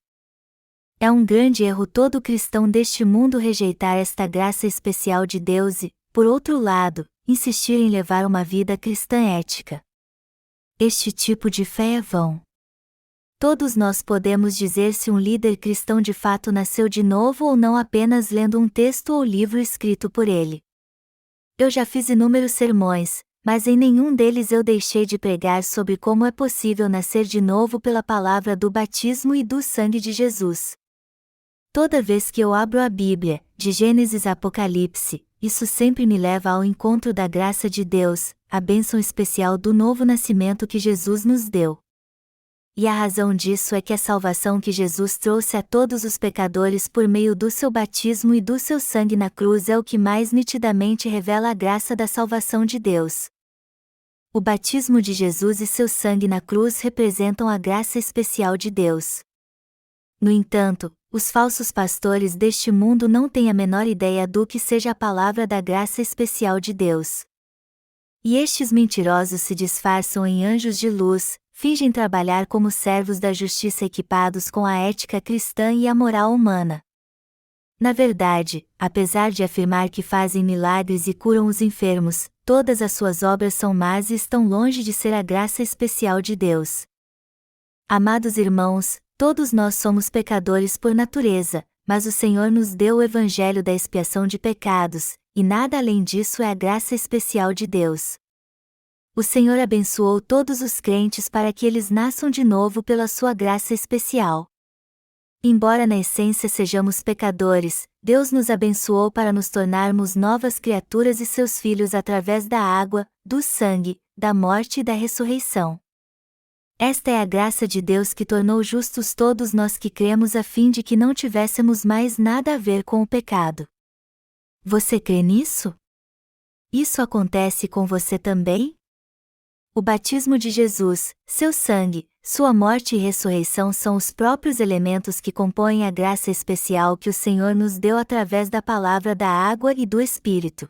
É um grande erro todo cristão deste mundo rejeitar esta graça especial de Deus e, por outro lado, insistir em levar uma vida cristã ética. Este tipo de fé é vão. Todos nós podemos dizer se um líder cristão de fato nasceu de novo ou não apenas lendo um texto ou livro escrito por ele. Eu já fiz inúmeros sermões, mas em nenhum deles eu deixei de pregar sobre como é possível nascer de novo pela palavra do batismo e do sangue de Jesus. Toda vez que eu abro a Bíblia, de Gênesis a Apocalipse, isso sempre me leva ao encontro da graça de Deus, a bênção especial do novo nascimento que Jesus nos deu. E a razão disso é que a salvação que Jesus trouxe a todos os pecadores por meio do seu batismo e do seu sangue na cruz é o que mais nitidamente revela a graça da salvação de Deus. O batismo de Jesus e seu sangue na cruz representam a graça especial de Deus. No entanto, os falsos pastores deste mundo não têm a menor ideia do que seja a palavra da graça especial de Deus. E estes mentirosos se disfarçam em anjos de luz, fingem trabalhar como servos da justiça equipados com a ética cristã e a moral humana. Na verdade, apesar de afirmar que fazem milagres e curam os enfermos, todas as suas obras são más e estão longe de ser a graça especial de Deus. Amados irmãos, todos nós somos pecadores por natureza, mas o Senhor nos deu o evangelho da expiação de pecados, e nada além disso é a graça especial de Deus. O Senhor abençoou todos os crentes para que eles nasçam de novo pela sua graça especial. Embora na essência sejamos pecadores, Deus nos abençoou para nos tornarmos novas criaturas e seus filhos através da água, do sangue, da morte e da ressurreição. Esta é a graça de Deus que tornou justos todos nós que cremos a fim de que não tivéssemos mais nada a ver com o pecado. Você crê nisso? Isso acontece com você também? O batismo de Jesus, seu sangue, sua morte e ressurreição são os próprios elementos que compõem a graça especial que o Senhor nos deu através da palavra da água e do Espírito.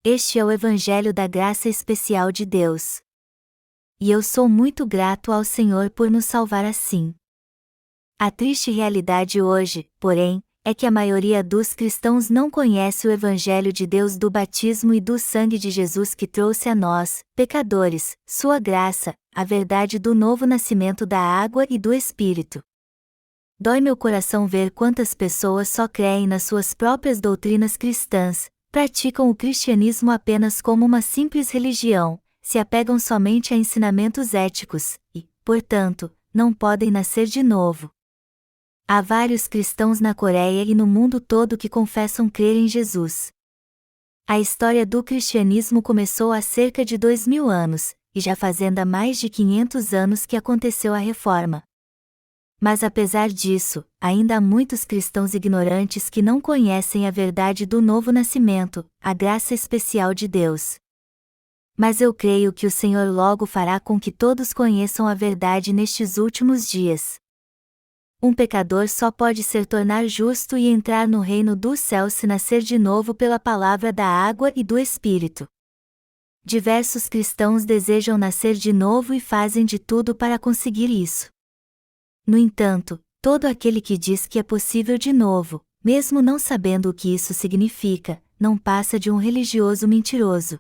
Este é o Evangelho da graça especial de Deus. E eu sou muito grato ao Senhor por nos salvar assim. A triste realidade hoje, porém, é que a maioria dos cristãos não conhece o Evangelho de Deus do batismo e do sangue de Jesus que trouxe a nós, pecadores, sua graça, a verdade do novo nascimento da água e do Espírito. Dói meu coração ver quantas pessoas só creem nas suas próprias doutrinas cristãs, praticam o cristianismo apenas como uma simples religião, se apegam somente a ensinamentos éticos, e, portanto, não podem nascer de novo. Há vários cristãos na Coreia e no mundo todo que confessam crer em Jesus. A história do cristianismo começou há cerca de 2000 anos, e já fazendo há mais de 500 anos que aconteceu a Reforma. Mas apesar disso, ainda há muitos cristãos ignorantes que não conhecem a verdade do novo nascimento, a graça especial de Deus. Mas eu creio que o Senhor logo fará com que todos conheçam a verdade nestes últimos dias. Um pecador só pode se tornar justo e entrar no reino dos céus se nascer de novo pela palavra da água e do Espírito. Diversos cristãos desejam nascer de novo e fazem de tudo para conseguir isso. No entanto, todo aquele que diz que é possível de novo, mesmo não sabendo o que isso significa, não passa de um religioso mentiroso.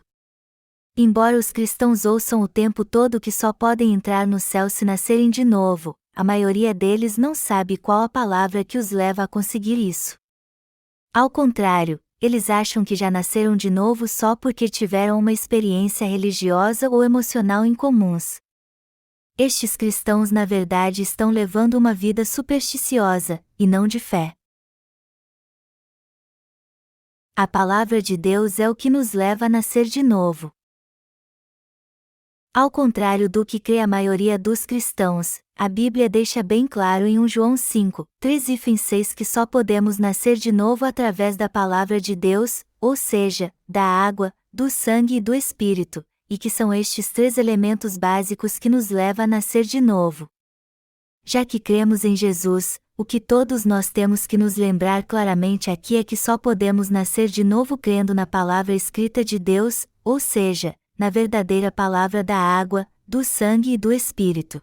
Embora os cristãos ouçam o tempo todo que só podem entrar no céu se nascerem de novo, a maioria deles não sabe qual a palavra que os leva a conseguir isso. Ao contrário, eles acham que já nasceram de novo só porque tiveram uma experiência religiosa ou emocional incomuns. Estes cristãos na verdade estão levando uma vida supersticiosa, e não de fé. A palavra de Deus é o que nos leva a nascer de novo. Ao contrário do que crê a maioria dos cristãos, a Bíblia deixa bem claro em 1 João 5, 3-6 que só podemos nascer de novo através da palavra de Deus, ou seja, da água, do sangue e do Espírito, e que são estes três elementos básicos que nos levam a nascer de novo. Já que cremos em Jesus, o que todos nós temos que nos lembrar claramente aqui é que só podemos nascer de novo crendo na palavra escrita de Deus, ou seja, na verdadeira palavra da água, do sangue e do Espírito.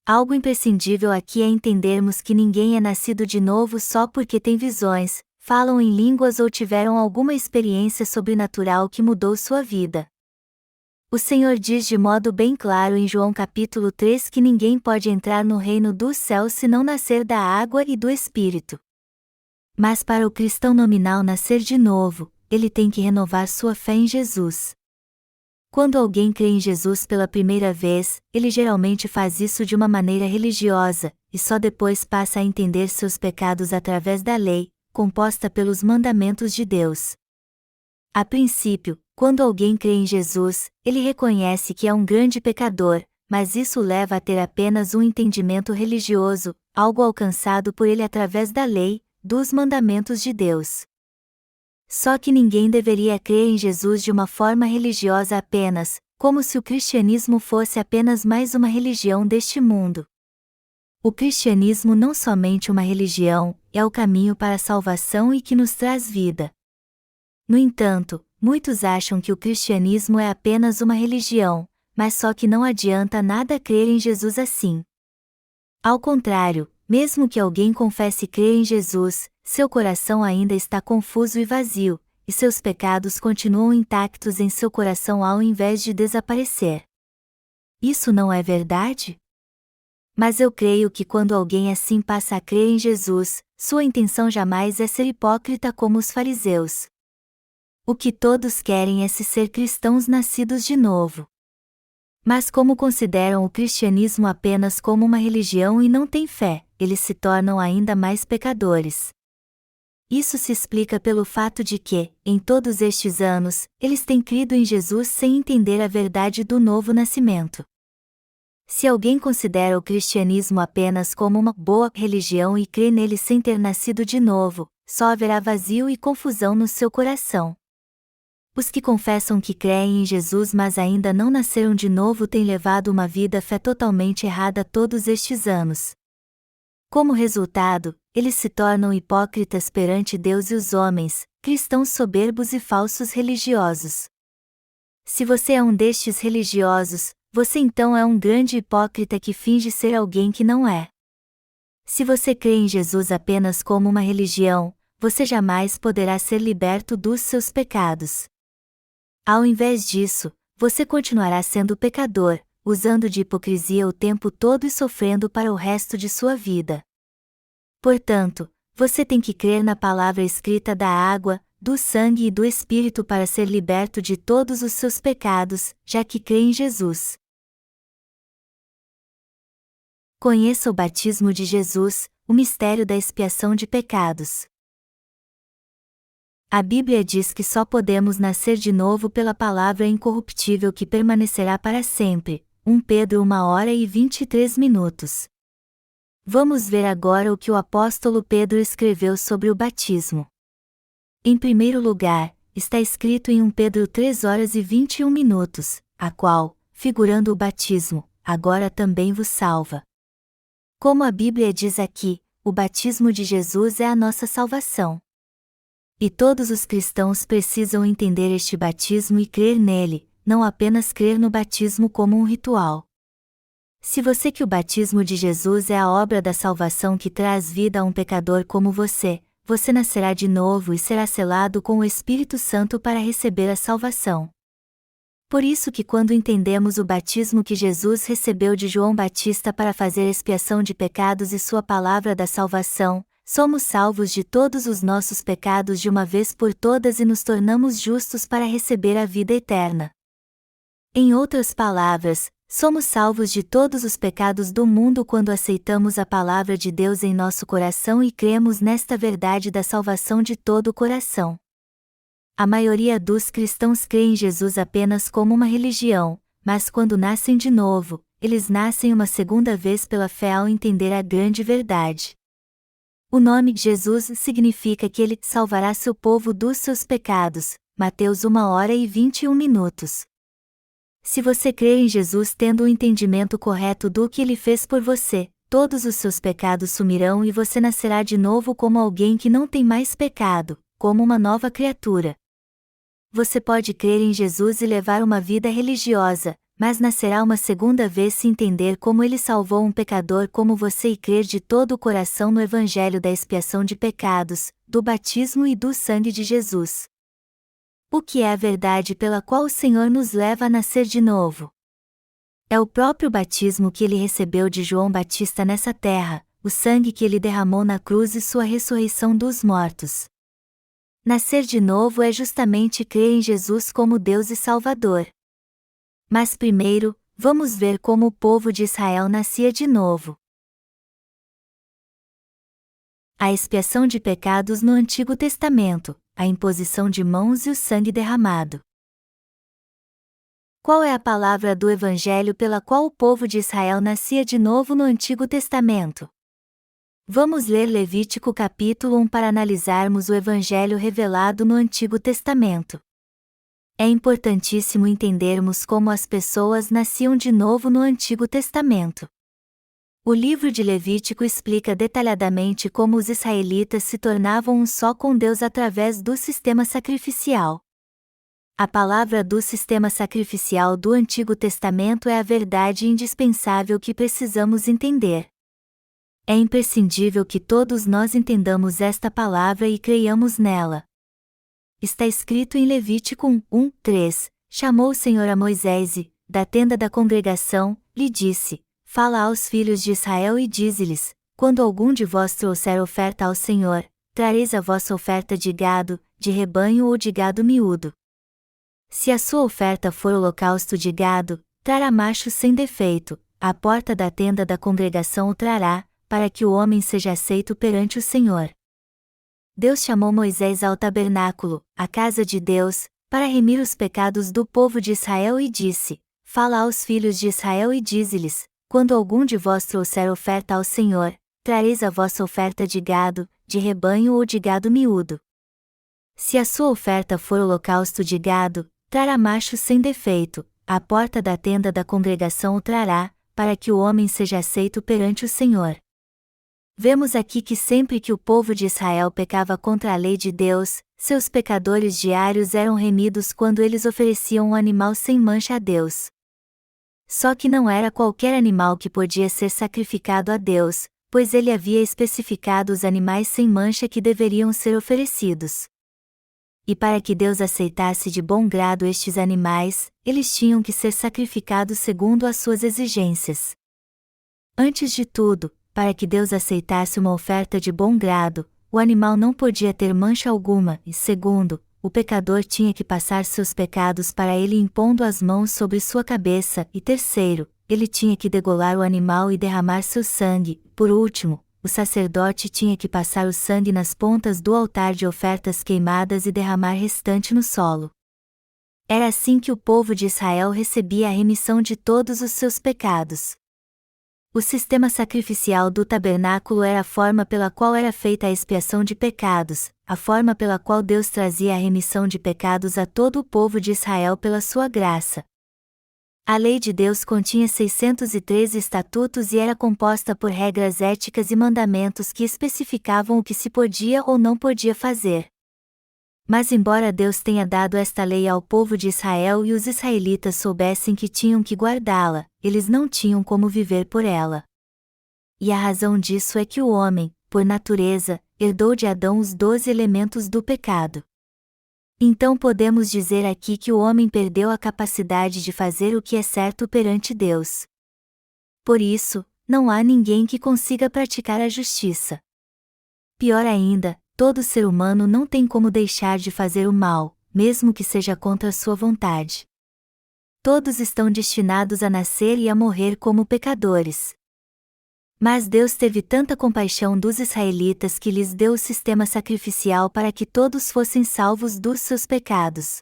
Algo imprescindível aqui é entendermos que ninguém é nascido de novo só porque tem visões, falam em línguas ou tiveram alguma experiência sobrenatural que mudou sua vida. O Senhor diz de modo bem claro em João capítulo 3 que ninguém pode entrar no reino dos céus se não nascer da água e do Espírito. Mas para o cristão nominal nascer de novo, ele tem que renovar sua fé em Jesus. Quando alguém crê em Jesus pela primeira vez, ele geralmente faz isso de uma maneira religiosa, e só depois passa a entender seus pecados através da lei, composta pelos mandamentos de Deus. A princípio, quando alguém crê em Jesus, ele reconhece que é um grande pecador, mas isso leva a ter apenas um entendimento religioso, algo alcançado por ele através da lei, dos mandamentos de Deus. Só que ninguém deveria crer em Jesus de uma forma religiosa apenas, como se o cristianismo fosse apenas mais uma religião deste mundo. O cristianismo não somente uma religião, é o caminho para a salvação e que nos traz vida. No entanto, muitos acham que o cristianismo é apenas uma religião, mas só que não adianta nada crer em Jesus assim. Ao contrário, mesmo que alguém confesse crer em Jesus, seu coração ainda está confuso e vazio, e seus pecados continuam intactos em seu coração ao invés de desaparecer. Isso não é verdade? Mas eu creio que quando alguém assim passa a crer em Jesus, sua intenção jamais é ser hipócrita como os fariseus. O que todos querem é se ser cristãos nascidos de novo. Mas como consideram o cristianismo apenas como uma religião e não têm fé, eles se tornam ainda mais pecadores. Isso se explica pelo fato de que, em todos estes anos, eles têm crido em Jesus sem entender a verdade do novo nascimento. Se alguém considera o cristianismo apenas como uma boa religião e crê nele sem ter nascido de novo, só haverá vazio e confusão no seu coração. Os que confessam que creem em Jesus mas ainda não nasceram de novo têm levado uma vida fé totalmente errada todos estes anos. Como resultado, eles se tornam hipócritas perante Deus e os homens, cristãos soberbos e falsos religiosos. Se você é um destes religiosos, você então é um grande hipócrita que finge ser alguém que não é. Se você crê em Jesus apenas como uma religião, você jamais poderá ser liberto dos seus pecados. Ao invés disso, você continuará sendo pecador, usando de hipocrisia o tempo todo e sofrendo para o resto de sua vida. Portanto, você tem que crer na palavra escrita da água, do sangue e do Espírito para ser liberto de todos os seus pecados, já que crê em Jesus. Conheça o batismo de Jesus, o mistério da expiação de pecados. A Bíblia diz que só podemos nascer de novo pela palavra incorruptível que permanecerá para sempre. 1 Pedro 1h23. Vamos ver agora o que o apóstolo Pedro escreveu sobre o batismo. Em primeiro lugar, está escrito em 1 Pedro 3h21, a qual, figurando o batismo, agora também vos salva. Como a Bíblia diz aqui, o batismo de Jesus é a nossa salvação. E todos os cristãos precisam entender este batismo e crer nele, não apenas crer no batismo como um ritual. Se você que o batismo de Jesus é a obra da salvação que traz vida a um pecador como você nascerá de novo e será selado com o Espírito Santo para receber a salvação. Por isso que quando entendemos o batismo que Jesus recebeu de João Batista para fazer expiação de pecados e sua palavra da salvação, somos salvos de todos os nossos pecados de uma vez por todas e nos tornamos justos para receber a vida eterna. Em outras palavras, somos salvos de todos os pecados do mundo quando aceitamos a palavra de Deus em nosso coração e cremos nesta verdade da salvação de todo o coração. A maioria dos cristãos crê em Jesus apenas como uma religião, mas quando nascem de novo, eles nascem uma segunda vez pela fé ao entender a grande verdade. O nome de Jesus significa que ele salvará seu povo dos seus pecados. Mateus 1h21. Se você crer em Jesus tendo o entendimento correto do que ele fez por você, todos os seus pecados sumirão e você nascerá de novo como alguém que não tem mais pecado, como uma nova criatura. Você pode crer em Jesus e levar uma vida religiosa, mas nascerá uma segunda vez se entender como ele salvou um pecador como você e crer de todo o coração no Evangelho da expiação de pecados, do batismo e do sangue de Jesus. O que é a verdade pela qual o Senhor nos leva a nascer de novo? É o próprio batismo que ele recebeu de João Batista nessa terra, o sangue que ele derramou na cruz e sua ressurreição dos mortos. Nascer de novo é justamente crer em Jesus como Deus e Salvador. Mas primeiro, vamos ver como o povo de Israel nascia de novo. A expiação de pecados no Antigo Testamento, a imposição de mãos e o sangue derramado. Qual é a palavra do Evangelho pela qual o povo de Israel nascia de novo no Antigo Testamento? Vamos ler Levítico capítulo 1 para analisarmos o Evangelho revelado no Antigo Testamento. É importantíssimo entendermos como as pessoas nasciam de novo no Antigo Testamento. O livro de Levítico explica detalhadamente como os israelitas se tornavam um só com Deus através do sistema sacrificial. A palavra do sistema sacrificial do Antigo Testamento é a verdade indispensável que precisamos entender. É imprescindível que todos nós entendamos esta palavra e creiamos nela. Está escrito em Levítico 1:3, chamou o Senhor a Moisés e, da tenda da congregação, lhe disse, fala aos filhos de Israel e dize-lhes, quando algum de vós trouxer oferta ao Senhor, trareis a vossa oferta de gado, de rebanho ou de gado miúdo. Se a sua oferta for holocausto de gado, trará macho sem defeito, à porta da tenda da congregação o trará, para que o homem seja aceito perante o Senhor. Deus chamou Moisés ao tabernáculo, a casa de Deus, para remir os pecados do povo de Israel e disse, fala aos filhos de Israel e dize-lhes, quando algum de vós trouxer oferta ao Senhor, trareis a vossa oferta de gado, de rebanho ou de gado miúdo. Se a sua oferta for holocausto de gado, trará macho sem defeito, à porta da tenda da congregação o trará, para que o homem seja aceito perante o Senhor. Vemos aqui que sempre que o povo de Israel pecava contra a lei de Deus, seus pecadores diários eram remidos quando eles ofereciam um animal sem mancha a Deus. Só que não era qualquer animal que podia ser sacrificado a Deus, pois ele havia especificado os animais sem mancha que deveriam ser oferecidos. E para que Deus aceitasse de bom grado estes animais, eles tinham que ser sacrificados segundo as suas exigências. Antes de tudo, para que Deus aceitasse uma oferta de bom grado, o animal não podia ter mancha alguma, e segundo, o pecador tinha que passar seus pecados para ele impondo as mãos sobre sua cabeça, e terceiro, ele tinha que degolar o animal e derramar seu sangue, por último, o sacerdote tinha que passar o sangue nas pontas do altar de ofertas queimadas e derramar restante no solo. Era assim que o povo de Israel recebia a remissão de todos os seus pecados. O sistema sacrificial do tabernáculo era a forma pela qual era feita a expiação de pecados, a forma pela qual Deus trazia a remissão de pecados a todo o povo de Israel pela sua graça. A lei de Deus continha 613 estatutos e era composta por regras éticas e mandamentos que especificavam o que se podia ou não podia fazer. Mas embora Deus tenha dado esta lei ao povo de Israel e os israelitas soubessem que tinham que guardá-la, eles não tinham como viver por ela. E a razão disso é que o homem, por natureza, herdou de Adão os 12 elementos do pecado. Então podemos dizer aqui que o homem perdeu a capacidade de fazer o que é certo perante Deus. Por isso, não há ninguém que consiga praticar a justiça. Pior ainda, todo ser humano não tem como deixar de fazer o mal, mesmo que seja contra sua vontade. Todos estão destinados a nascer e a morrer como pecadores. Mas Deus teve tanta compaixão dos israelitas que lhes deu o sistema sacrificial para que todos fossem salvos dos seus pecados.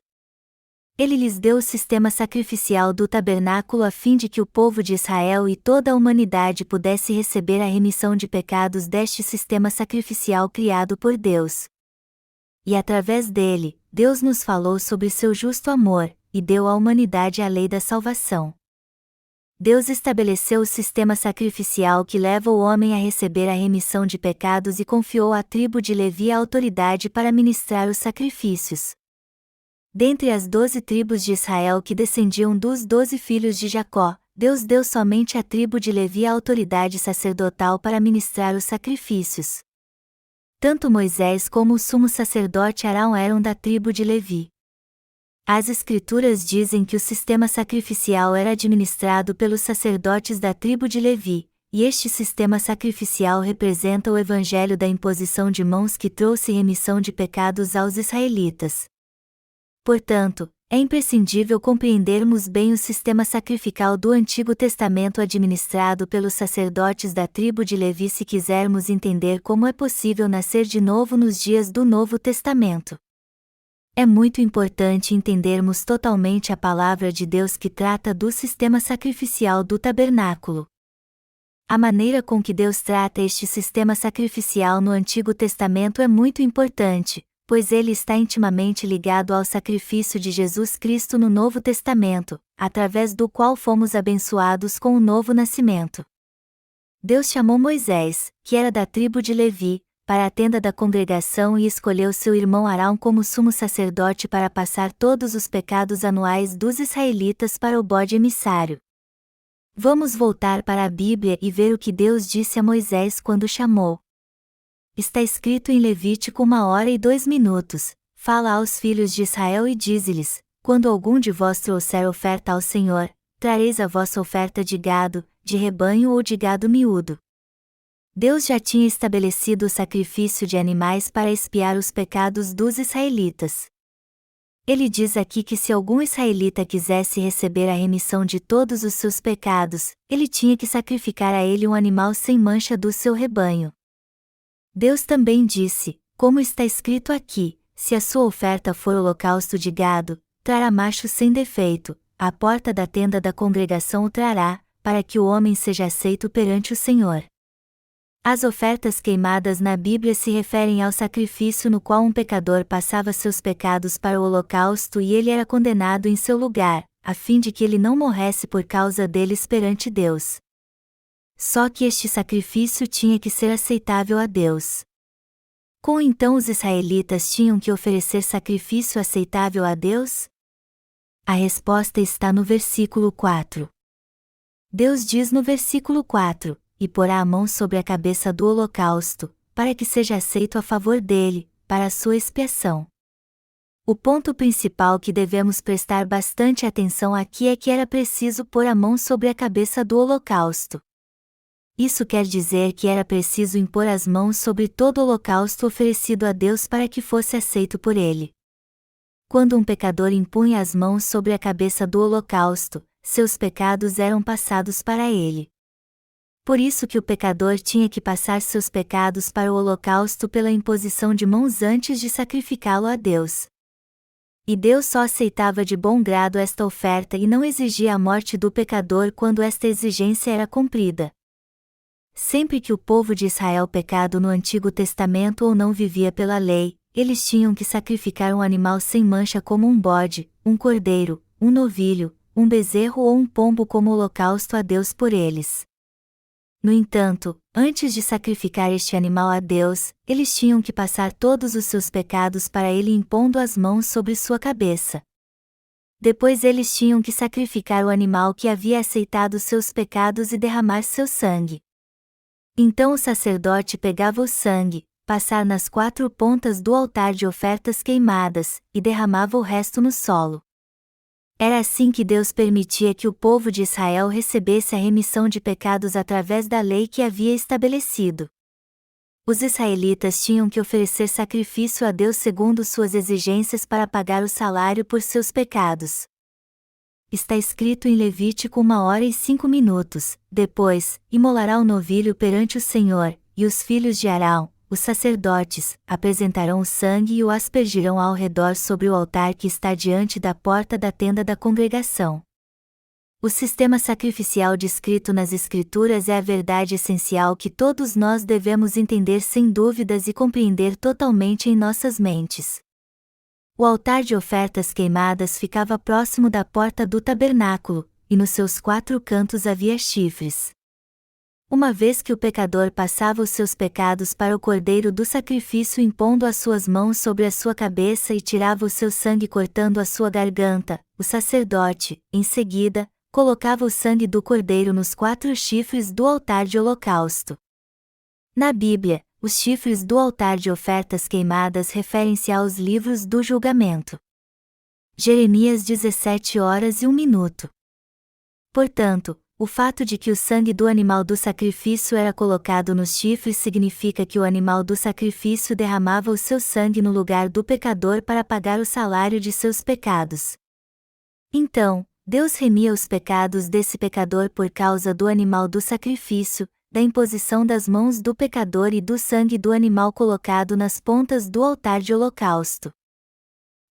Ele lhes deu o sistema sacrificial do tabernáculo a fim de que o povo de Israel e toda a humanidade pudesse receber a remissão de pecados deste sistema sacrificial criado por Deus. E através dele, Deus nos falou sobre seu justo amor, e deu à humanidade a lei da salvação. Deus estabeleceu o sistema sacrificial que leva o homem a receber a remissão de pecados e confiou à tribo de Levi a autoridade para ministrar os sacrifícios. Dentre as 12 tribos de Israel que descendiam dos 12 filhos de Jacó, Deus deu somente à tribo de Levi a autoridade sacerdotal para ministrar os sacrifícios. Tanto Moisés como o sumo sacerdote Arão eram da tribo de Levi. As Escrituras dizem que o sistema sacrificial era administrado pelos sacerdotes da tribo de Levi, e este sistema sacrificial representa o evangelho da imposição de mãos que trouxe remissão de pecados aos israelitas. Portanto, é imprescindível compreendermos bem o sistema sacrificial do Antigo Testamento administrado pelos sacerdotes da tribo de Levi se quisermos entender como é possível nascer de novo nos dias do Novo Testamento. É muito importante entendermos totalmente a palavra de Deus que trata do sistema sacrificial do tabernáculo. A maneira com que Deus trata este sistema sacrificial no Antigo Testamento é muito importante, pois ele está intimamente ligado ao sacrifício de Jesus Cristo no Novo Testamento, através do qual fomos abençoados com o novo nascimento. Deus chamou Moisés, que era da tribo de Levi, para a tenda da congregação e escolheu seu irmão Arão como sumo sacerdote para passar todos os pecados anuais dos israelitas para o bode emissário. Vamos voltar para a Bíblia e ver o que Deus disse a Moisés quando chamou. Está escrito em Levítico 1h02, fala aos filhos de Israel e dize-lhes, quando algum de vós trouxer oferta ao Senhor, trareis a vossa oferta de gado, de rebanho ou de gado miúdo. Deus já tinha estabelecido o sacrifício de animais para expiar os pecados dos israelitas. Ele diz aqui que se algum israelita quisesse receber a remissão de todos os seus pecados, ele tinha que sacrificar a ele um animal sem mancha do seu rebanho. Deus também disse, como está escrito aqui, se a sua oferta for holocausto de gado, trará macho sem defeito, à porta da tenda da congregação o trará, para que o homem seja aceito perante o Senhor. As ofertas queimadas na Bíblia se referem ao sacrifício no qual um pecador passava seus pecados para o holocausto e ele era condenado em seu lugar, a fim de que ele não morresse por causa deles perante Deus. Só que este sacrifício tinha que ser aceitável a Deus. Como então os israelitas tinham que oferecer sacrifício aceitável a Deus? A resposta está no versículo 4. Deus diz no versículo 4, e porá a mão sobre a cabeça do holocausto, para que seja aceito a favor dele, para a sua expiação. O ponto principal que devemos prestar bastante atenção aqui é que era preciso pôr a mão sobre a cabeça do holocausto. Isso quer dizer que era preciso impor as mãos sobre todo o holocausto oferecido a Deus para que fosse aceito por ele. Quando um pecador impunha as mãos sobre a cabeça do holocausto, seus pecados eram passados para ele. Por isso que o pecador tinha que passar seus pecados para o holocausto pela imposição de mãos antes de sacrificá-lo a Deus. E Deus só aceitava de bom grado esta oferta e não exigia a morte do pecador quando esta exigência era cumprida. Sempre que o povo de Israel pecado no Antigo Testamento ou não vivia pela lei, eles tinham que sacrificar um animal sem mancha como um bode, um cordeiro, um novilho, um bezerro ou um pombo como holocausto a Deus por eles. No entanto, antes de sacrificar este animal a Deus, eles tinham que passar todos os seus pecados para ele impondo as mãos sobre sua cabeça. Depois eles tinham que sacrificar o animal que havia aceitado seus pecados e derramar seu sangue. Então o sacerdote pegava o sangue, passar nas 4 pontas do altar de ofertas queimadas, e derramava o resto no solo. Era assim que Deus permitia que o povo de Israel recebesse a remissão de pecados através da lei que havia estabelecido. Os israelitas tinham que oferecer sacrifício a Deus segundo suas exigências para pagar o salário por seus pecados. Está escrito em Levítico 1h05. Depois, imolará o novilho perante o Senhor, e os filhos de Arão, os sacerdotes, apresentarão o sangue e o aspergirão ao redor sobre o altar que está diante da porta da tenda da congregação. O sistema sacrificial descrito nas Escrituras é a verdade essencial que todos nós devemos entender sem dúvidas e compreender totalmente em nossas mentes. O altar de ofertas queimadas ficava próximo da porta do tabernáculo, e nos seus 4 cantos havia chifres. Uma vez que o pecador passava os seus pecados para o cordeiro do sacrifício impondo as suas mãos sobre a sua cabeça e tirava o seu sangue cortando a sua garganta, o sacerdote, em seguida, colocava o sangue do cordeiro nos 4 chifres do altar de holocausto. Na Bíblia, os chifres do altar de ofertas queimadas referem-se aos livros do julgamento. Jeremias 17h01. Portanto, o fato de que o sangue do animal do sacrifício era colocado nos chifres significa que o animal do sacrifício derramava o seu sangue no lugar do pecador para pagar o salário de seus pecados. Então, Deus remia os pecados desse pecador por causa do animal do sacrifício, da imposição das mãos do pecador e do sangue do animal colocado nas pontas do altar de holocausto.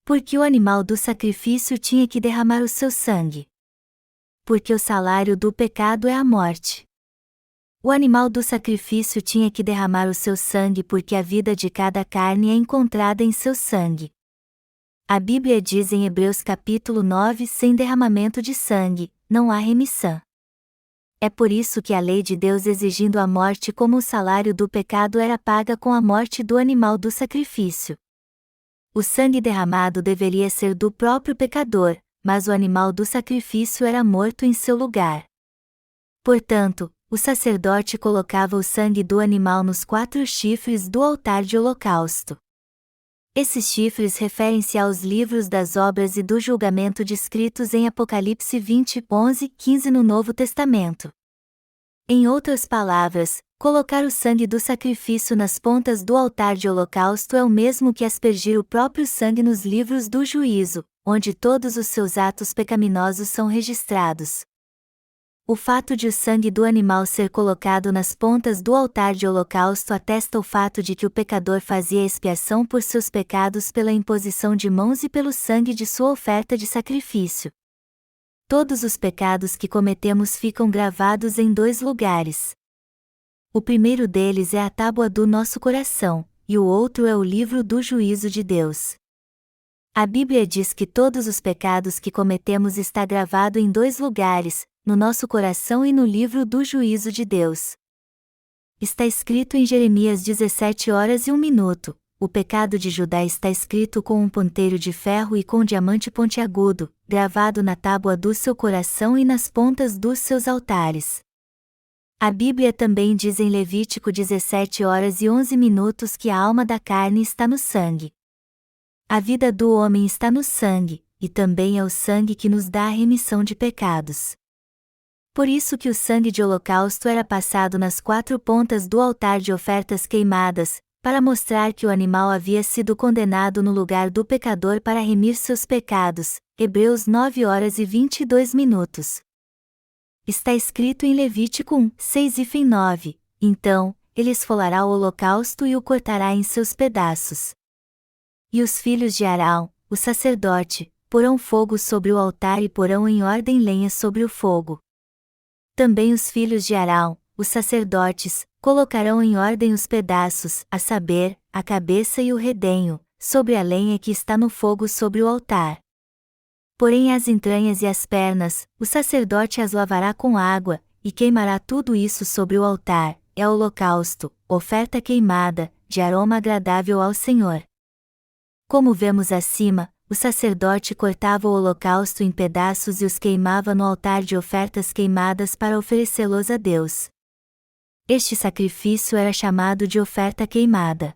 Porque o animal do sacrifício tinha que derramar o seu sangue. Porque o salário do pecado é a morte. O animal do sacrifício tinha que derramar o seu sangue porque a vida de cada carne é encontrada em seu sangue. A Bíblia diz em Hebreus capítulo 9: sem derramamento de sangue, não há remissão. É por isso que a lei de Deus exigindo a morte como o salário do pecado era paga com a morte do animal do sacrifício. O sangue derramado deveria ser do próprio pecador, mas o animal do sacrifício era morto em seu lugar. Portanto, o sacerdote colocava o sangue do animal nos 4 chifres do altar de holocausto. Esses chifres referem-se aos livros das obras e do julgamento descritos em Apocalipse 20:11-15 no Novo Testamento. Em outras palavras, colocar o sangue do sacrifício nas pontas do altar de holocausto é o mesmo que aspergir o próprio sangue nos livros do juízo, onde todos os seus atos pecaminosos são registrados. O fato de o sangue do animal ser colocado nas pontas do altar de holocausto atesta o fato de que o pecador fazia expiação por seus pecados pela imposição de mãos e pelo sangue de sua oferta de sacrifício. Todos os pecados que cometemos ficam gravados em 2 lugares. O primeiro deles é a tábua do nosso coração, e o outro é o livro do juízo de Deus. A Bíblia diz que todos os pecados que cometemos está gravado em 2 lugares, no nosso coração e no livro do juízo de Deus. Está escrito em Jeremias 17h01: o pecado de Judá está escrito com um ponteiro de ferro e com diamante pontiagudo, gravado na tábua do seu coração e nas pontas dos seus altares. A Bíblia também diz em Levítico 17h11 que a alma da carne está no sangue. A vida do homem está no sangue, e também é o sangue que nos dá a remissão de pecados. Por isso que o sangue de holocausto era passado nas 4 pontas do altar de ofertas queimadas, para mostrar que o animal havia sido condenado no lugar do pecador para remir seus pecados. Hebreus 9h22. Está escrito em Levítico 1:6-9, então, ele esfolará o holocausto e o cortará em seus pedaços. E os filhos de Arão, o sacerdote, porão fogo sobre o altar e porão em ordem lenha sobre o fogo. Também os filhos de Arão, os sacerdotes colocarão em ordem os pedaços, a saber, a cabeça e o redenho, sobre a lenha que está no fogo sobre o altar. Porém as entranhas e as pernas, o sacerdote as lavará com água, e queimará tudo isso sobre o altar, é holocausto, oferta queimada, de aroma agradável ao Senhor. Como vemos acima, o sacerdote cortava o holocausto em pedaços e os queimava no altar de ofertas queimadas para oferecê-los a Deus. Este sacrifício era chamado de oferta queimada.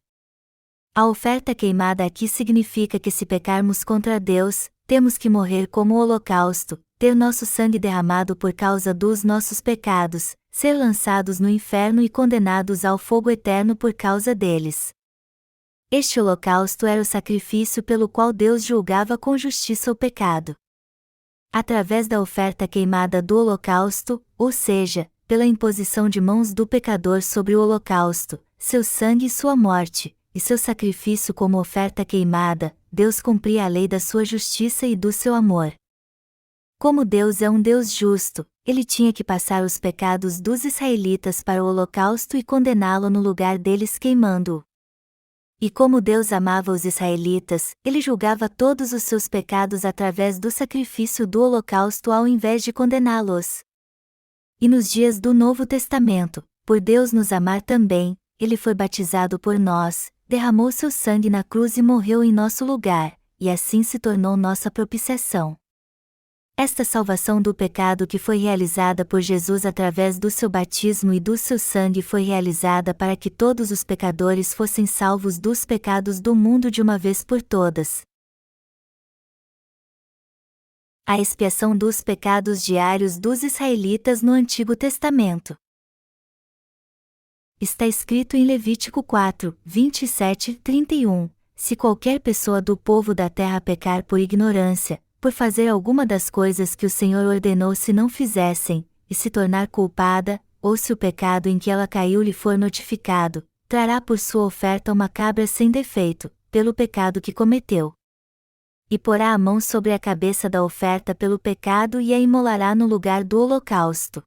A oferta queimada aqui significa que se pecarmos contra Deus, temos que morrer como holocausto, ter nosso sangue derramado por causa dos nossos pecados, ser lançados no inferno e condenados ao fogo eterno por causa deles. Este holocausto era o sacrifício pelo qual Deus julgava com justiça o pecado. Através da oferta queimada do holocausto, ou seja, pela imposição de mãos do pecador sobre o holocausto, seu sangue e sua morte, e seu sacrifício como oferta queimada, Deus cumpria a lei da sua justiça e do seu amor. Como Deus é um Deus justo, ele tinha que passar os pecados dos israelitas para o holocausto e condená-lo no lugar deles queimando-o. E como Deus amava os israelitas, ele julgava todos os seus pecados através do sacrifício do holocausto ao invés de condená-los. E nos dias do Novo Testamento, por Deus nos amar também, ele foi batizado por nós, derramou seu sangue na cruz e morreu em nosso lugar, e assim se tornou nossa propiciação. Esta salvação do pecado que foi realizada por Jesus através do seu batismo e do seu sangue foi realizada para que todos os pecadores fossem salvos dos pecados do mundo de uma vez por todas. A expiação dos pecados diários dos israelitas no Antigo Testamento. Está escrito em Levítico 4, 27-31, se qualquer pessoa do povo da terra pecar por ignorância, por fazer alguma das coisas que o Senhor ordenou se não fizessem, e se tornar culpada, ou se o pecado em que ela caiu lhe for notificado, trará por sua oferta uma cabra sem defeito, pelo pecado que cometeu. E porá a mão sobre a cabeça da oferta pelo pecado e a imolará no lugar do holocausto.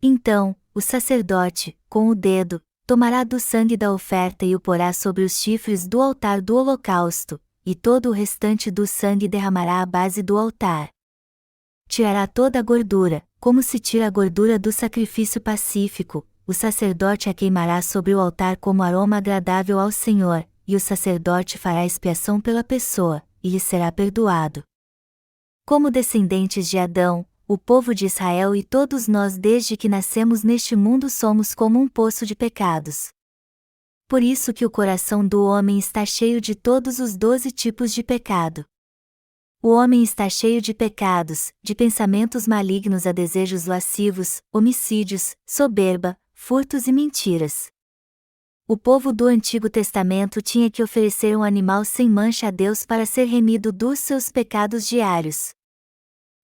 Então, o sacerdote, com o dedo, tomará do sangue da oferta e o porá sobre os chifres do altar do holocausto, e todo o restante do sangue derramará à base do altar. Tirará toda a gordura, como se tira a gordura do sacrifício pacífico, o sacerdote a queimará sobre o altar como aroma agradável ao Senhor, e o sacerdote fará expiação pela pessoa, e lhe será perdoado. Como descendentes de Adão, o povo de Israel e todos nós desde que nascemos neste mundo somos como um poço de pecados. Por isso que o coração do homem está cheio de todos os 12 tipos de pecado. O homem está cheio de pecados, de pensamentos malignos a desejos lascivos, homicídios, soberba, furtos e mentiras. O povo do Antigo Testamento tinha que oferecer um animal sem mancha a Deus para ser remido dos seus pecados diários.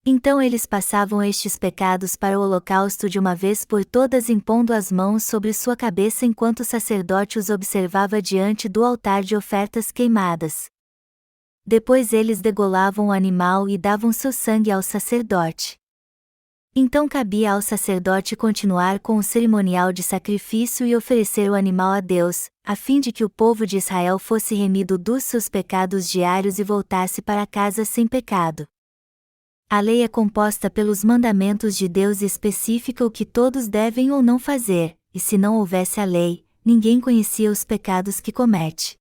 Então eles passavam estes pecados para o holocausto de uma vez por todas impondo as mãos sobre sua cabeça enquanto o sacerdote os observava diante do altar de ofertas queimadas. Depois eles degolavam o animal e davam seu sangue ao sacerdote. Então cabia ao sacerdote continuar com o cerimonial de sacrifício e oferecer o animal a Deus, a fim de que o povo de Israel fosse remido dos seus pecados diários e voltasse para casa sem pecado. A lei é composta pelos mandamentos de Deus e especifica o que todos devem ou não fazer, e se não houvesse a lei, ninguém conhecia os pecados que comete.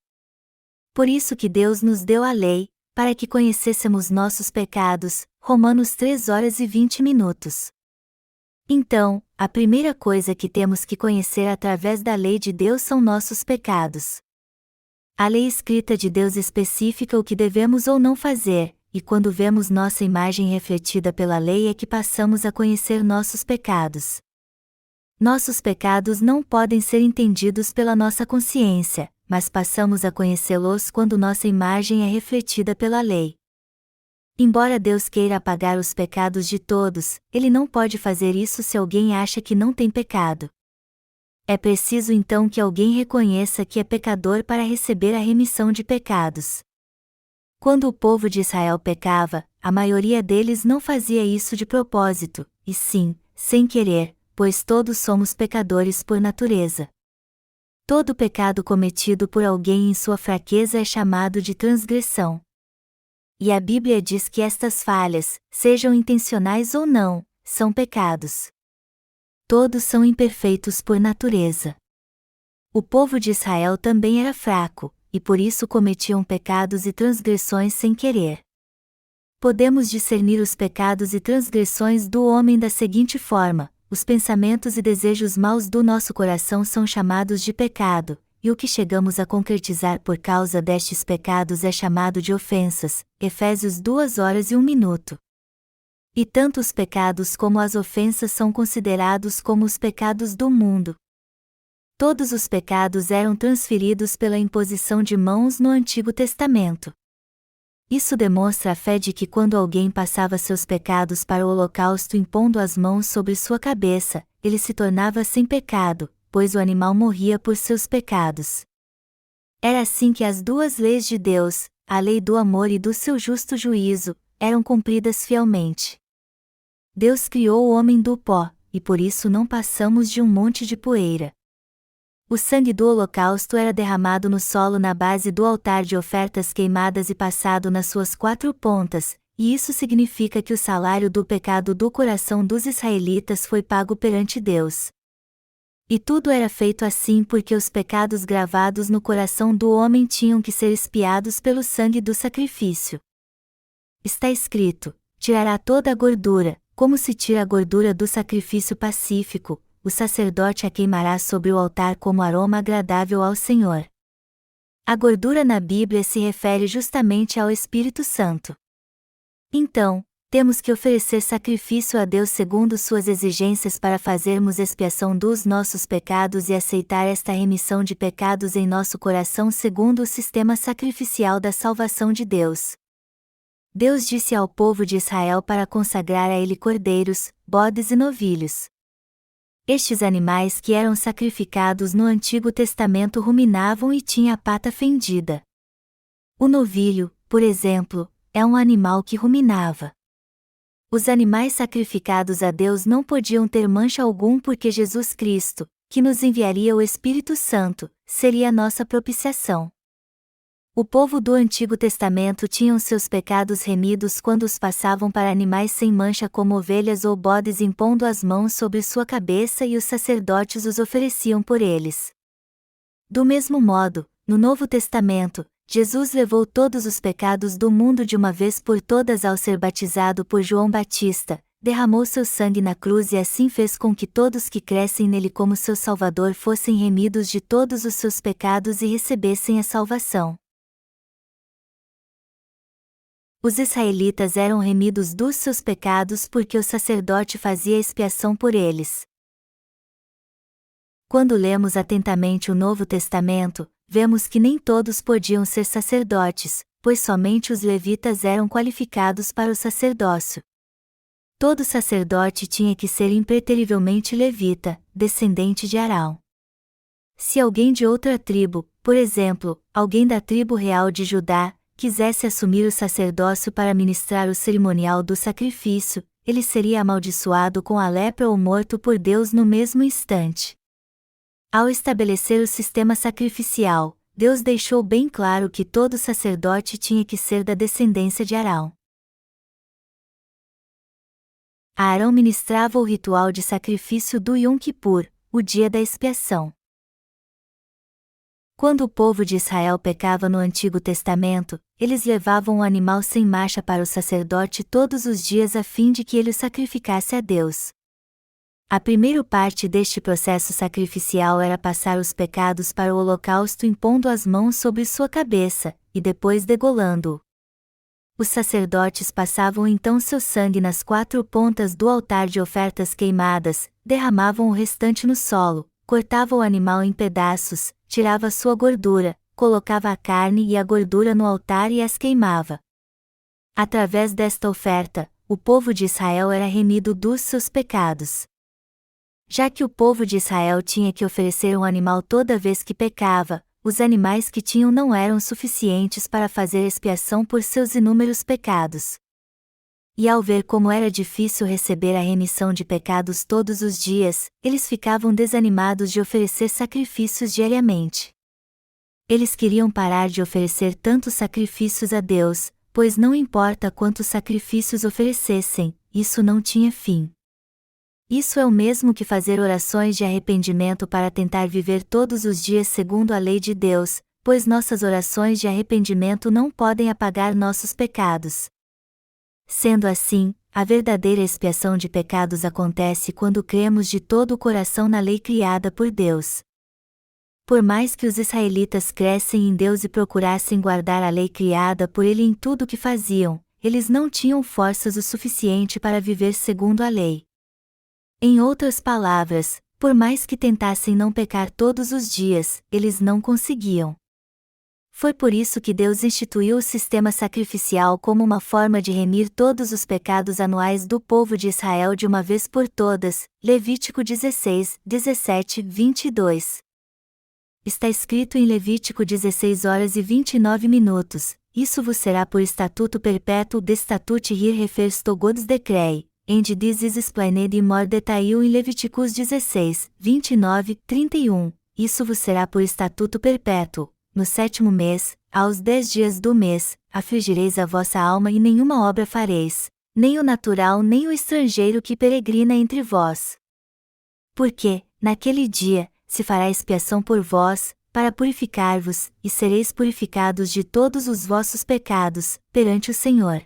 Por isso que Deus nos deu a lei, para que conhecêssemos nossos pecados, Romanos 3:20. Então, a primeira coisa que temos que conhecer através da lei de Deus são nossos pecados. A lei escrita de Deus especifica o que devemos ou não fazer, e quando vemos nossa imagem refletida pela lei é que passamos a conhecer nossos pecados. Nossos pecados não podem ser entendidos pela nossa consciência, mas passamos a conhecê-los quando nossa imagem é refletida pela lei. Embora Deus queira apagar os pecados de todos, Ele não pode fazer isso se alguém acha que não tem pecado. É preciso então que alguém reconheça que é pecador para receber a remissão de pecados. Quando o povo de Israel pecava, a maioria deles não fazia isso de propósito, e sim, sem querer, pois todos somos pecadores por natureza. Todo pecado cometido por alguém em sua fraqueza é chamado de transgressão. E a Bíblia diz que estas falhas, sejam intencionais ou não, são pecados. Todos são imperfeitos por natureza. O povo de Israel também era fraco, e por isso cometiam pecados e transgressões sem querer. Podemos discernir os pecados e transgressões do homem da seguinte forma: os pensamentos e desejos maus do nosso coração são chamados de pecado, e o que chegamos a concretizar por causa destes pecados é chamado de ofensas. Efésios 2:01. E tanto os pecados como as ofensas são considerados como os pecados do mundo. Todos os pecados eram transferidos pela imposição de mãos no Antigo Testamento. Isso demonstra a fé de que quando alguém passava seus pecados para o holocausto impondo as mãos sobre sua cabeça, ele se tornava sem pecado, pois o animal morria por seus pecados. Era assim que as duas leis de Deus, a lei do amor e do seu justo juízo, eram cumpridas fielmente. Deus criou o homem do pó, e por isso não passamos de um monte de poeira. O sangue do holocausto era derramado no solo na base do altar de ofertas queimadas e passado nas suas 4 pontas, e isso significa que o salário do pecado do coração dos israelitas foi pago perante Deus. E tudo era feito assim porque os pecados gravados no coração do homem tinham que ser expiados pelo sangue do sacrifício. Está escrito: tirará toda a gordura, como se tira a gordura do sacrifício pacífico, o sacerdote a queimará sobre o altar como aroma agradável ao Senhor. A gordura na Bíblia se refere justamente ao Espírito Santo. Então, temos que oferecer sacrifício a Deus segundo suas exigências para fazermos expiação dos nossos pecados e aceitar esta remissão de pecados em nosso coração segundo o sistema sacrificial da salvação de Deus. Deus disse ao povo de Israel para consagrar a ele cordeiros, bodes e novilhos. Estes animais que eram sacrificados no Antigo Testamento ruminavam e tinham a pata fendida. O novilho, por exemplo, é um animal que ruminava. Os animais sacrificados a Deus não podiam ter mancha algum porque Jesus Cristo, que nos enviaria o Espírito Santo, seria a nossa propiciação. O povo do Antigo Testamento tinham seus pecados remidos quando os passavam para animais sem mancha como ovelhas ou bodes impondo as mãos sobre sua cabeça e os sacerdotes os ofereciam por eles. Do mesmo modo, no Novo Testamento, Jesus levou todos os pecados do mundo de uma vez por todas ao ser batizado por João Batista, derramou seu sangue na cruz e assim fez com que todos que crescem nele como seu Salvador fossem remidos de todos os seus pecados e recebessem a salvação. Os israelitas eram remidos dos seus pecados porque o sacerdote fazia expiação por eles. Quando lemos atentamente o Novo Testamento, vemos que nem todos podiam ser sacerdotes, pois somente os levitas eram qualificados para o sacerdócio. Todo sacerdote tinha que ser impreterivelmente levita, descendente de Arão. Se alguém de outra tribo, por exemplo, alguém da tribo real de Judá, quisesse assumir o sacerdócio para ministrar o cerimonial do sacrifício, ele seria amaldiçoado com a lepra ou morto por Deus no mesmo instante. Ao estabelecer o sistema sacrificial, Deus deixou bem claro que todo sacerdote tinha que ser da descendência de Arão. Arão ministrava o ritual de sacrifício do Yom Kippur, o dia da expiação. Quando o povo de Israel pecava no Antigo Testamento, eles levavam um animal sem mancha para o sacerdote todos os dias a fim de que ele o sacrificasse a Deus. A primeira parte deste processo sacrificial era passar os pecados para o holocausto impondo as mãos sobre sua cabeça, e depois degolando-o. Os sacerdotes passavam então seu sangue nas 4 pontas do altar de ofertas queimadas, derramavam o restante no solo, cortavam o animal em pedaços, tirava sua gordura, colocava a carne e a gordura no altar e as queimava. Através desta oferta, o povo de Israel era remido dos seus pecados. Já que o povo de Israel tinha que oferecer um animal toda vez que pecava, os animais que tinham não eram suficientes para fazer expiação por seus inúmeros pecados. E ao ver como era difícil receber a remissão de pecados todos os dias, eles ficavam desanimados de oferecer sacrifícios diariamente. Eles queriam parar de oferecer tantos sacrifícios a Deus, pois não importa quantos sacrifícios oferecessem, isso não tinha fim. Isso é o mesmo que fazer orações de arrependimento para tentar viver todos os dias segundo a lei de Deus, pois nossas orações de arrependimento não podem apagar nossos pecados. Sendo assim, a verdadeira expiação de pecados acontece quando cremos de todo o coração na lei criada por Deus. Por mais que os israelitas crescem em Deus e procurassem guardar a lei criada por Ele em tudo o que faziam, eles não tinham forças o suficiente para viver segundo a lei. Em outras palavras, por mais que tentassem não pecar todos os dias, eles não conseguiam. Foi por isso que Deus instituiu o sistema sacrificial como uma forma de remir todos os pecados anuais do povo de Israel de uma vez por todas. Levítico 16, 17, 22. Está escrito em Levítico 16 horas e 29 minutos, isso vos será por estatuto perpétuo de statute hier refers to God's decree, and this is explained in more detail in Leviticus 16, 29, 31, isso vos será por estatuto perpétuo. No 7º mês, aos 10 dias do mês, afligireis a vossa alma e nenhuma obra fareis, nem o natural nem o estrangeiro que peregrina entre vós. Porque, naquele dia, se fará expiação por vós, para purificar-vos, e sereis purificados de todos os vossos pecados, perante o Senhor.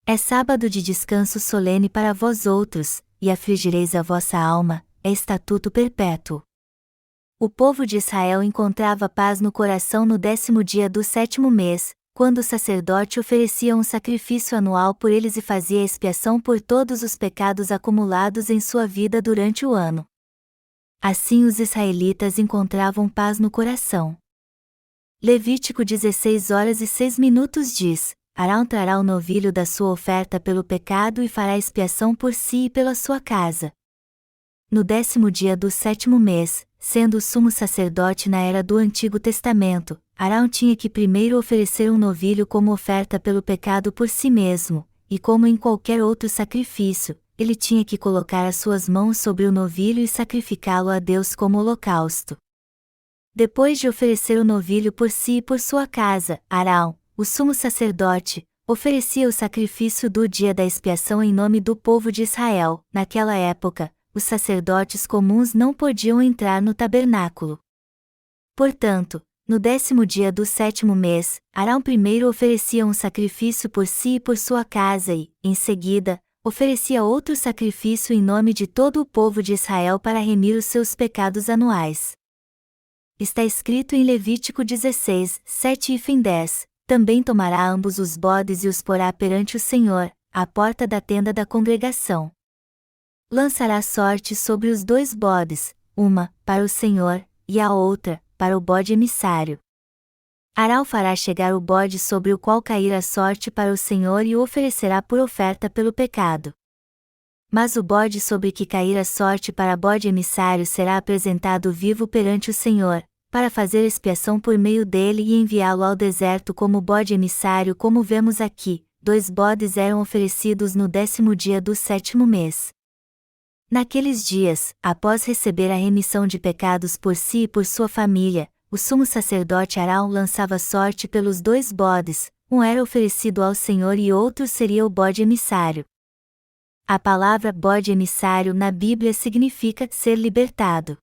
É sábado de descanso solene para vós outros, e afligireis a vossa alma, é estatuto perpétuo. O povo de Israel encontrava paz no coração no 10º dia do 7º mês, quando o sacerdote oferecia um sacrifício anual por eles e fazia expiação por todos os pecados acumulados em sua vida durante o ano. Assim os israelitas encontravam paz no coração. Levítico 16 horas e 6 minutos diz: Arão trará o novilho da sua oferta pelo pecado e fará expiação por si e pela sua casa. No 10º dia do 7º mês, sendo o sumo sacerdote na era do Antigo Testamento, Arão tinha que primeiro oferecer um novilho como oferta pelo pecado por si mesmo, e como em qualquer outro sacrifício, ele tinha que colocar as suas mãos sobre o novilho e sacrificá-lo a Deus como holocausto. Depois de oferecer o novilho por si e por sua casa, Arão, o sumo sacerdote, oferecia o sacrifício do dia da expiação em nome do povo de Israel. Naquela época, os sacerdotes comuns não podiam entrar no tabernáculo. Portanto, no 10º dia do 7º mês, Arão primeiro oferecia um sacrifício por si e por sua casa e, em seguida, oferecia outro sacrifício em nome de todo o povo de Israel para remir os seus pecados anuais. Está escrito em Levítico 16, 7 e 10, também tomará ambos os bodes e os porá perante o Senhor, à porta da tenda da congregação. Lançará sorte sobre os 2 bodes, uma, para o Senhor, e a outra, para o bode emissário. Arão fará chegar o bode sobre o qual cair a sorte para o Senhor e o oferecerá por oferta pelo pecado. Mas o bode sobre que cair a sorte para bode emissário será apresentado vivo perante o Senhor, para fazer expiação por meio dele e enviá-lo ao deserto como bode emissário, como vemos aqui. 2 bodes eram oferecidos no 10º dia do 7º mês. Naqueles dias, após receber a remissão de pecados por si e por sua família, o sumo sacerdote Arão lançava sorte pelos 2 bodes, um era oferecido ao Senhor e outro seria o bode emissário. A palavra bode emissário na Bíblia significa ser libertado.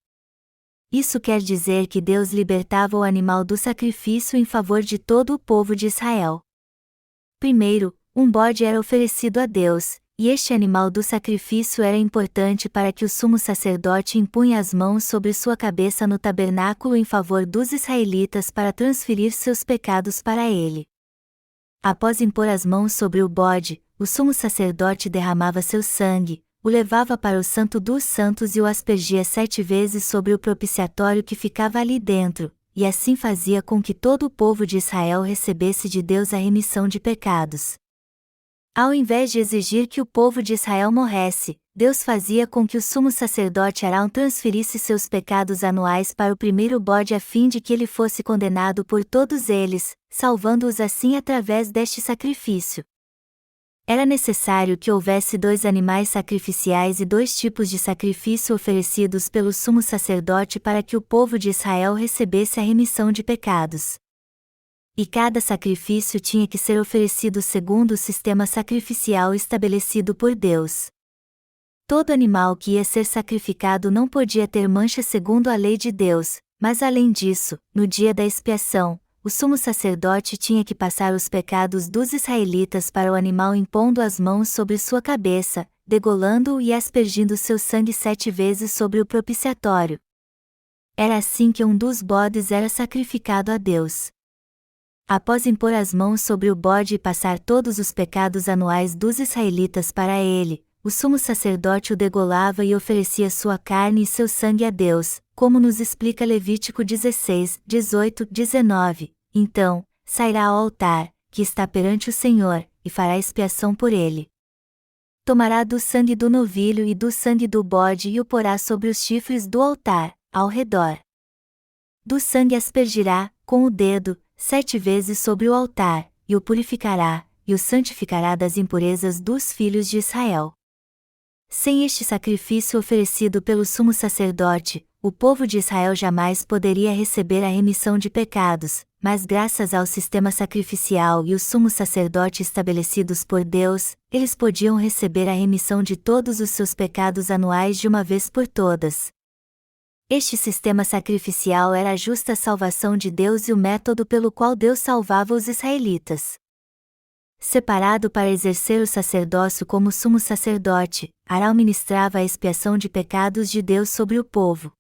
Isso quer dizer que Deus libertava o animal do sacrifício em favor de todo o povo de Israel. Primeiro, um bode era oferecido a Deus, e este animal do sacrifício era importante para que o sumo sacerdote impunha as mãos sobre sua cabeça no tabernáculo em favor dos israelitas para transferir seus pecados para ele. Após impor as mãos sobre o bode, o sumo sacerdote derramava seu sangue, o levava para o Santo dos Santos e o aspergia 7 vezes sobre o propiciatório que ficava ali dentro, e assim fazia com que todo o povo de Israel recebesse de Deus a remissão de pecados. Ao invés de exigir que o povo de Israel morresse, Deus fazia com que o sumo sacerdote Arão transferisse seus pecados anuais para o primeiro bode a fim de que ele fosse condenado por todos eles, salvando-os assim através deste sacrifício. Era necessário que houvesse 2 animais sacrificiais e 2 tipos de sacrifício oferecidos pelo sumo sacerdote para que o povo de Israel recebesse a remissão de pecados. E cada sacrifício tinha que ser oferecido segundo o sistema sacrificial estabelecido por Deus. Todo animal que ia ser sacrificado não podia ter mancha segundo a lei de Deus, mas além disso, no dia da expiação, o sumo sacerdote tinha que passar os pecados dos israelitas para o animal impondo as mãos sobre sua cabeça, degolando-o e aspergindo seu sangue 7 vezes sobre o propiciatório. Era assim que um dos bodes era sacrificado a Deus. Após impor as mãos sobre o bode e passar todos os pecados anuais dos israelitas para ele, o sumo sacerdote o degolava e oferecia sua carne e seu sangue a Deus, como nos explica Levítico 16, 18, 19. Então, sairá ao altar, que está perante o Senhor, e fará expiação por ele. Tomará do sangue do novilho e do sangue do bode e o porá sobre os chifres do altar, ao redor. Do sangue aspergirá, com o dedo, 7 vezes sobre o altar, e o purificará, e o santificará das impurezas dos filhos de Israel. Sem este sacrifício oferecido pelo sumo sacerdote, o povo de Israel jamais poderia receber a remissão de pecados, mas graças ao sistema sacrificial e o sumo sacerdote estabelecidos por Deus, eles podiam receber a remissão de todos os seus pecados anuais de uma vez por todas. Este sistema sacrificial era a justa salvação de Deus e o método pelo qual Deus salvava os israelitas. Separado para exercer o sacerdócio como sumo sacerdote, Arão ministrava a expiação de pecados de Deus sobre o povo.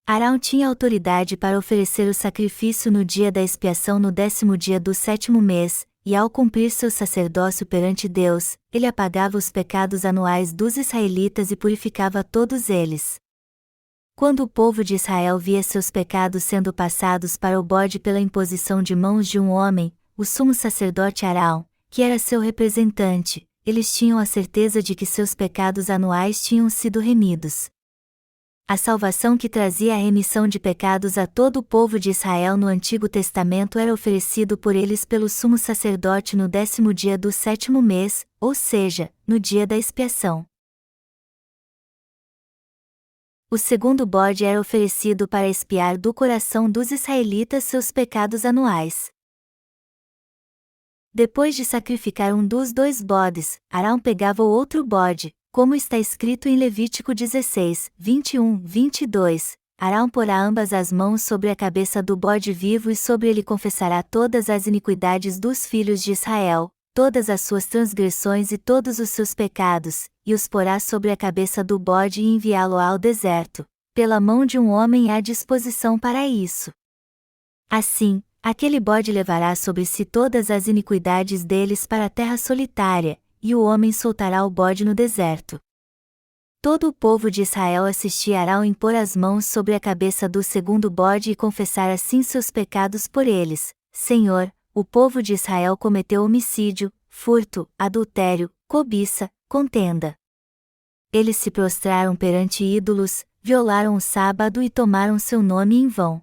Arão tinha autoridade para oferecer o sacrifício no dia da expiação no 10º dia do 7º mês, e ao cumprir seu sacerdócio perante Deus, ele apagava os pecados anuais dos israelitas e purificava todos eles. Quando o povo de Israel via seus pecados sendo passados para o bode pela imposição de mãos de um homem, o sumo sacerdote Arão, que era seu representante, eles tinham a certeza de que seus pecados anuais tinham sido remidos. A salvação que trazia a remissão de pecados a todo o povo de Israel no Antigo Testamento era oferecido por eles pelo sumo sacerdote no 10º dia do 7º mês, ou seja, no dia da expiação. O segundo bode era oferecido para expiar do coração dos israelitas seus pecados anuais. Depois de sacrificar um dos 2 bodes, Arão pegava o outro bode, como está escrito em Levítico 16, 21, 22. Arão porá ambas as mãos sobre a cabeça do bode vivo e sobre ele confessará todas as iniquidades dos filhos de Israel, todas as suas transgressões e todos os seus pecados, e os porá sobre a cabeça do bode e enviá-lo ao deserto, pela mão de um homem à disposição para isso. Assim, aquele bode levará sobre si todas as iniquidades deles para a terra solitária, e o homem soltará o bode no deserto. Todo o povo de Israel assistia Arão impor as mãos sobre a cabeça do segundo bode e confessar assim seus pecados por eles. Senhor, o povo de Israel cometeu homicídio, furto, adultério, cobiça, contenda. Eles se prostraram perante ídolos, violaram o sábado e tomaram seu nome em vão.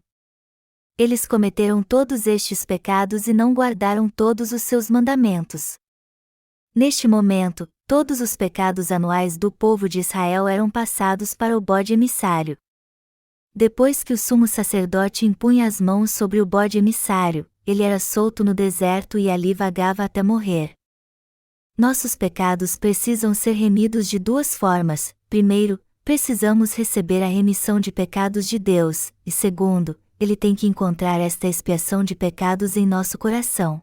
Eles cometeram todos estes pecados e não guardaram todos os seus mandamentos. Neste momento, todos os pecados anuais do povo de Israel eram passados para o bode emissário. Depois que o sumo sacerdote impunha as mãos sobre o bode emissário, ele era solto no deserto e ali vagava até morrer. Nossos pecados precisam ser remidos de 2 formas. Primeiro, precisamos receber a remissão de pecados de Deus, e segundo, ele tem que encontrar esta expiação de pecados em nosso coração.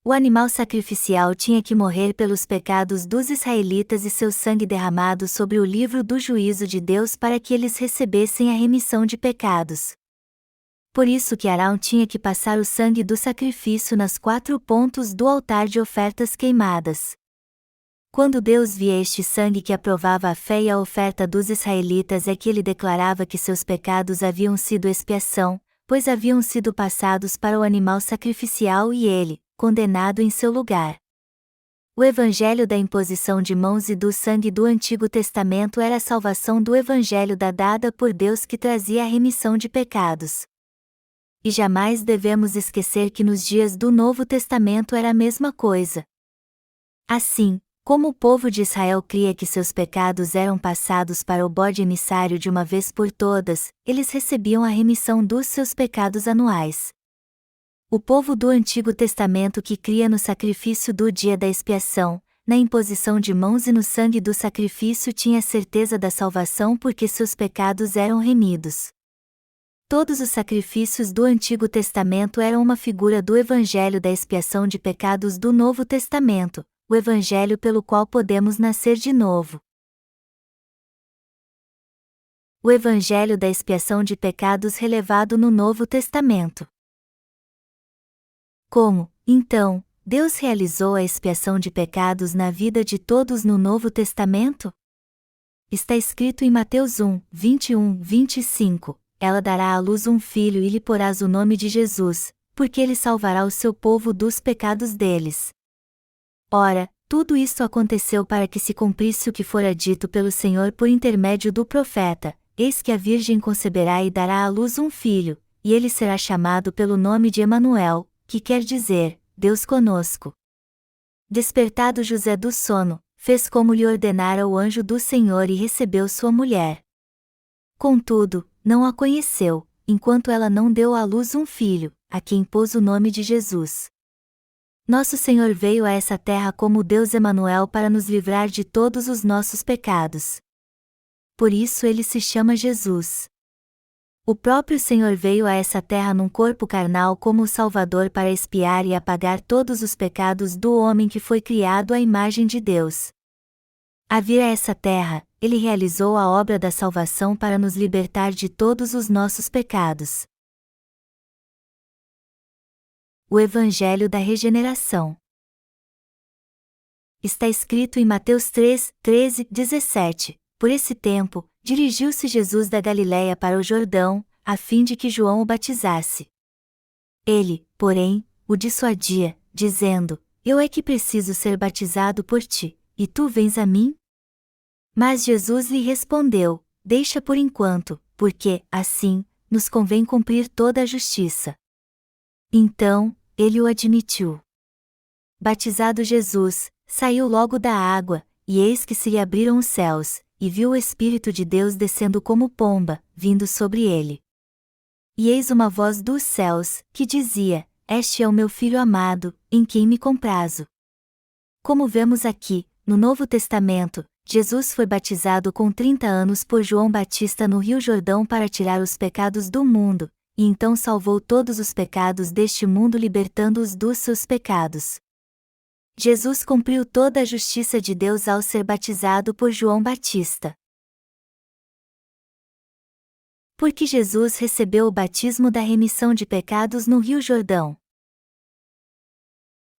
O animal sacrificial tinha que morrer pelos pecados dos israelitas e seu sangue derramado sobre o livro do juízo de Deus para que eles recebessem a remissão de pecados. Por isso que Arão tinha que passar o sangue do sacrifício nas 4 pontos do altar de ofertas queimadas. Quando Deus via este sangue que aprovava a fé e a oferta dos israelitas é que ele declarava que seus pecados haviam sido expiação, pois haviam sido passados para o animal sacrificial e ele, condenado em seu lugar. O evangelho da imposição de mãos e do sangue do Antigo Testamento era a salvação do evangelho dada por Deus que trazia a remissão de pecados. E jamais devemos esquecer que nos dias do Novo Testamento era a mesma coisa. Assim, como o povo de Israel cria que seus pecados eram passados para o bode emissário de uma vez por todas, eles recebiam a remissão dos seus pecados anuais. O povo do Antigo Testamento que cria no sacrifício do dia da expiação, na imposição de mãos e no sangue do sacrifício tinha certeza da salvação porque seus pecados eram remidos. Todos os sacrifícios do Antigo Testamento eram uma figura do Evangelho da expiação de pecados do Novo Testamento, o Evangelho pelo qual podemos nascer de novo. O Evangelho da expiação de pecados relevado no Novo Testamento. Como, então, Deus realizou a expiação de pecados na vida de todos no Novo Testamento? Está escrito em Mateus 1, 21, 25. Ela dará à luz um filho e lhe porás o nome de Jesus, porque ele salvará o seu povo dos pecados deles. Ora, tudo isto aconteceu para que se cumprisse o que fora dito pelo Senhor por intermédio do profeta: eis que a Virgem conceberá e dará à luz um filho, e ele será chamado pelo nome de Emanuel, que quer dizer, Deus conosco. Despertado José do sono, fez como lhe ordenara o anjo do Senhor e recebeu sua mulher. Contudo, não a conheceu, enquanto ela não deu à luz um filho, a quem pôs o nome de Jesus. Nosso Senhor veio a essa terra como Deus Emanuel para nos livrar de todos os nossos pecados. Por isso ele se chama Jesus. O próprio Senhor veio a essa terra num corpo carnal como o Salvador para expiar e apagar todos os pecados do homem que foi criado à imagem de Deus. A vir a essa terra, ele realizou a obra da salvação para nos libertar de todos os nossos pecados. O Evangelho da Regeneração. Está escrito em Mateus 3, 13, 17. Por esse tempo, dirigiu-se Jesus da Galiléia para o Jordão, a fim de que João o batizasse. Ele, porém, o dissuadia, dizendo: Eu é que preciso ser batizado por ti, e tu vens a mim? Mas Jesus lhe respondeu: Deixa por enquanto, porque, assim, nos convém cumprir toda a justiça. Então, ele o admitiu. Batizado Jesus, saiu logo da água, e eis que se lhe abriram os céus, e viu o Espírito de Deus descendo como pomba, vindo sobre ele. E eis uma voz dos céus, que dizia: Este é o meu Filho amado, em quem me comprazo. Como vemos aqui, no Novo Testamento, Jesus foi batizado com 30 anos por João Batista no Rio Jordão para tirar os pecados do mundo, e então salvou todos os pecados deste mundo libertando-os dos seus pecados. Jesus cumpriu toda a justiça de Deus ao ser batizado por João Batista. Porque Jesus recebeu o batismo da remissão de pecados no Rio Jordão.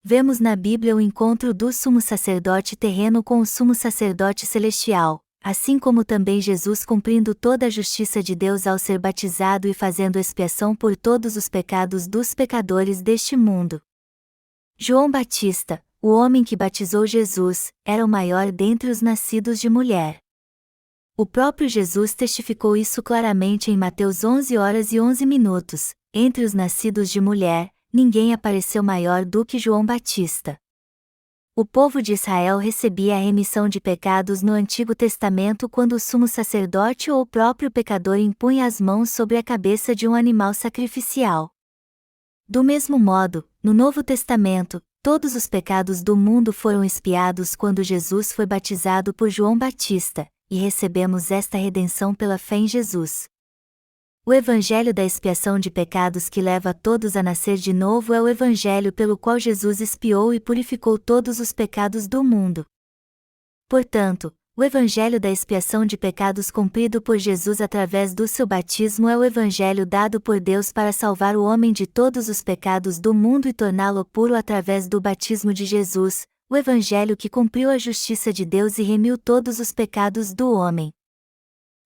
Vemos na Bíblia o encontro do sumo sacerdote terreno com o sumo sacerdote celestial, assim como também Jesus cumprindo toda a justiça de Deus ao ser batizado e fazendo expiação por todos os pecados dos pecadores deste mundo. João Batista, o homem que batizou Jesus, era o maior dentre os nascidos de mulher. O próprio Jesus testificou isso claramente em Mateus 11h11. Entre os nascidos de mulher, ninguém apareceu maior do que João Batista. O povo de Israel recebia a remissão de pecados no Antigo Testamento quando o sumo sacerdote ou o próprio pecador impunha as mãos sobre a cabeça de um animal sacrificial. Do mesmo modo, no Novo Testamento, todos os pecados do mundo foram expiados quando Jesus foi batizado por João Batista, e recebemos esta redenção pela fé em Jesus. O Evangelho da expiação de pecados que leva todos a nascer de novo é o Evangelho pelo qual Jesus expiou e purificou todos os pecados do mundo. Portanto, o Evangelho da expiação de pecados cumprido por Jesus através do seu batismo é o Evangelho dado por Deus para salvar o homem de todos os pecados do mundo e torná-lo puro através do batismo de Jesus, o Evangelho que cumpriu a justiça de Deus e remiu todos os pecados do homem.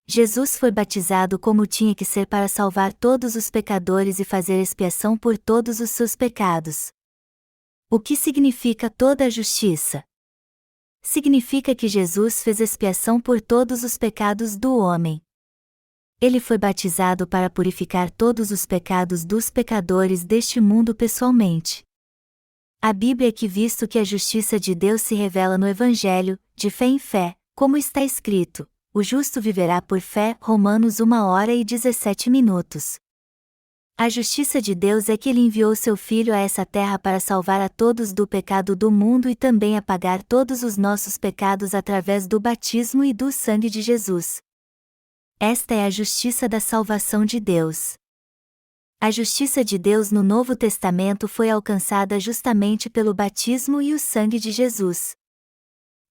Jesus foi batizado como tinha que ser para salvar todos os pecadores e fazer expiação por todos os seus pecados. O que significa toda a justiça? Significa que Jesus fez expiação por todos os pecados do homem. Ele foi batizado para purificar todos os pecados dos pecadores deste mundo pessoalmente. A Bíblia que visto que a justiça de Deus se revela no Evangelho, de fé em fé, como está escrito, o justo viverá por fé, Romanos 1h17. A justiça de Deus é que Ele enviou seu Filho a essa terra para salvar a todos do pecado do mundo e também apagar todos os nossos pecados através do batismo e do sangue de Jesus. Esta é a justiça da salvação de Deus. A justiça de Deus no Novo Testamento foi alcançada justamente pelo batismo e o sangue de Jesus.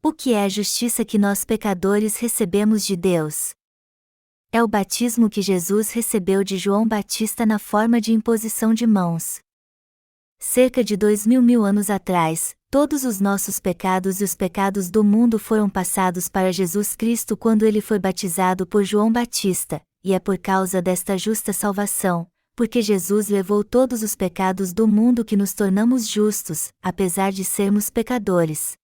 O que é a justiça que nós pecadores recebemos de Deus? É o batismo que Jesus recebeu de João Batista na forma de imposição de mãos. Cerca de 2000 anos atrás, todos os nossos pecados e os pecados do mundo foram passados para Jesus Cristo quando ele foi batizado por João Batista, e é por causa desta justa salvação, porque Jesus levou todos os pecados do mundo que nos tornamos justos, apesar de sermos pecadores.